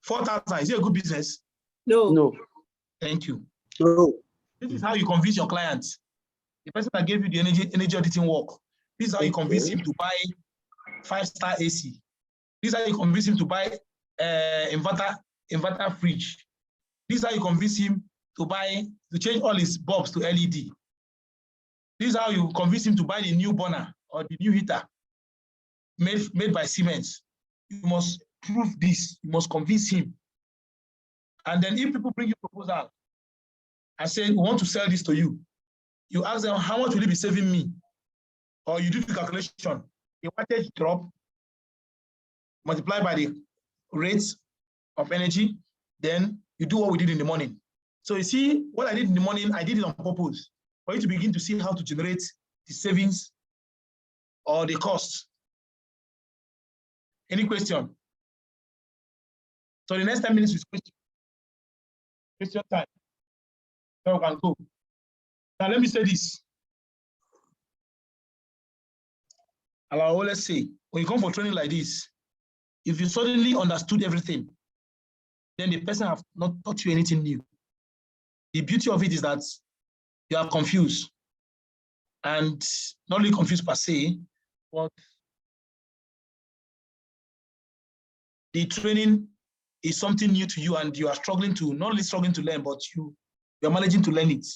4,000, is it a good business? No. No. Thank you. No. This is how you convince your client. The person that gave you the energy auditing work. This is how you convince him to buy 5-star AC. This is how you convince him to buy inverter fridge. This is how you convince him to change all his bulbs to LED. This is how you convince him to buy the new burner or the new heater made by Siemens. You must prove this. You must convince him. And then if people bring you a proposal and say, we want to sell this to you, you ask them, how much will it be saving me? Or you do the calculation, the wattage drop, multiply by the rates of energy, then you do what we did in the morning. So you see, what I did in the morning, I did it on purpose, for you to begin to see how to generate the savings or the cost. Any question? So the next 10 minutes is question time. So we can go. Now let me say this. I always say, when you come for training like this, if you suddenly understood everything, then the person have not taught you anything new. The beauty of it is that you are confused, and not only confused per se, but the training is something new to you, and you are struggling to, not only struggling to learn, but you are managing to learn it.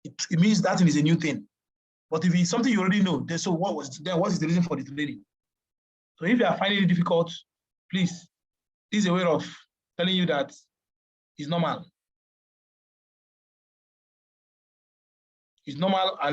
It means that is a new thing. But if it's something you already know, then so what is the reason for the training? So if you are finding it difficult, please, this is a way of telling you that it's normal. It's normal, and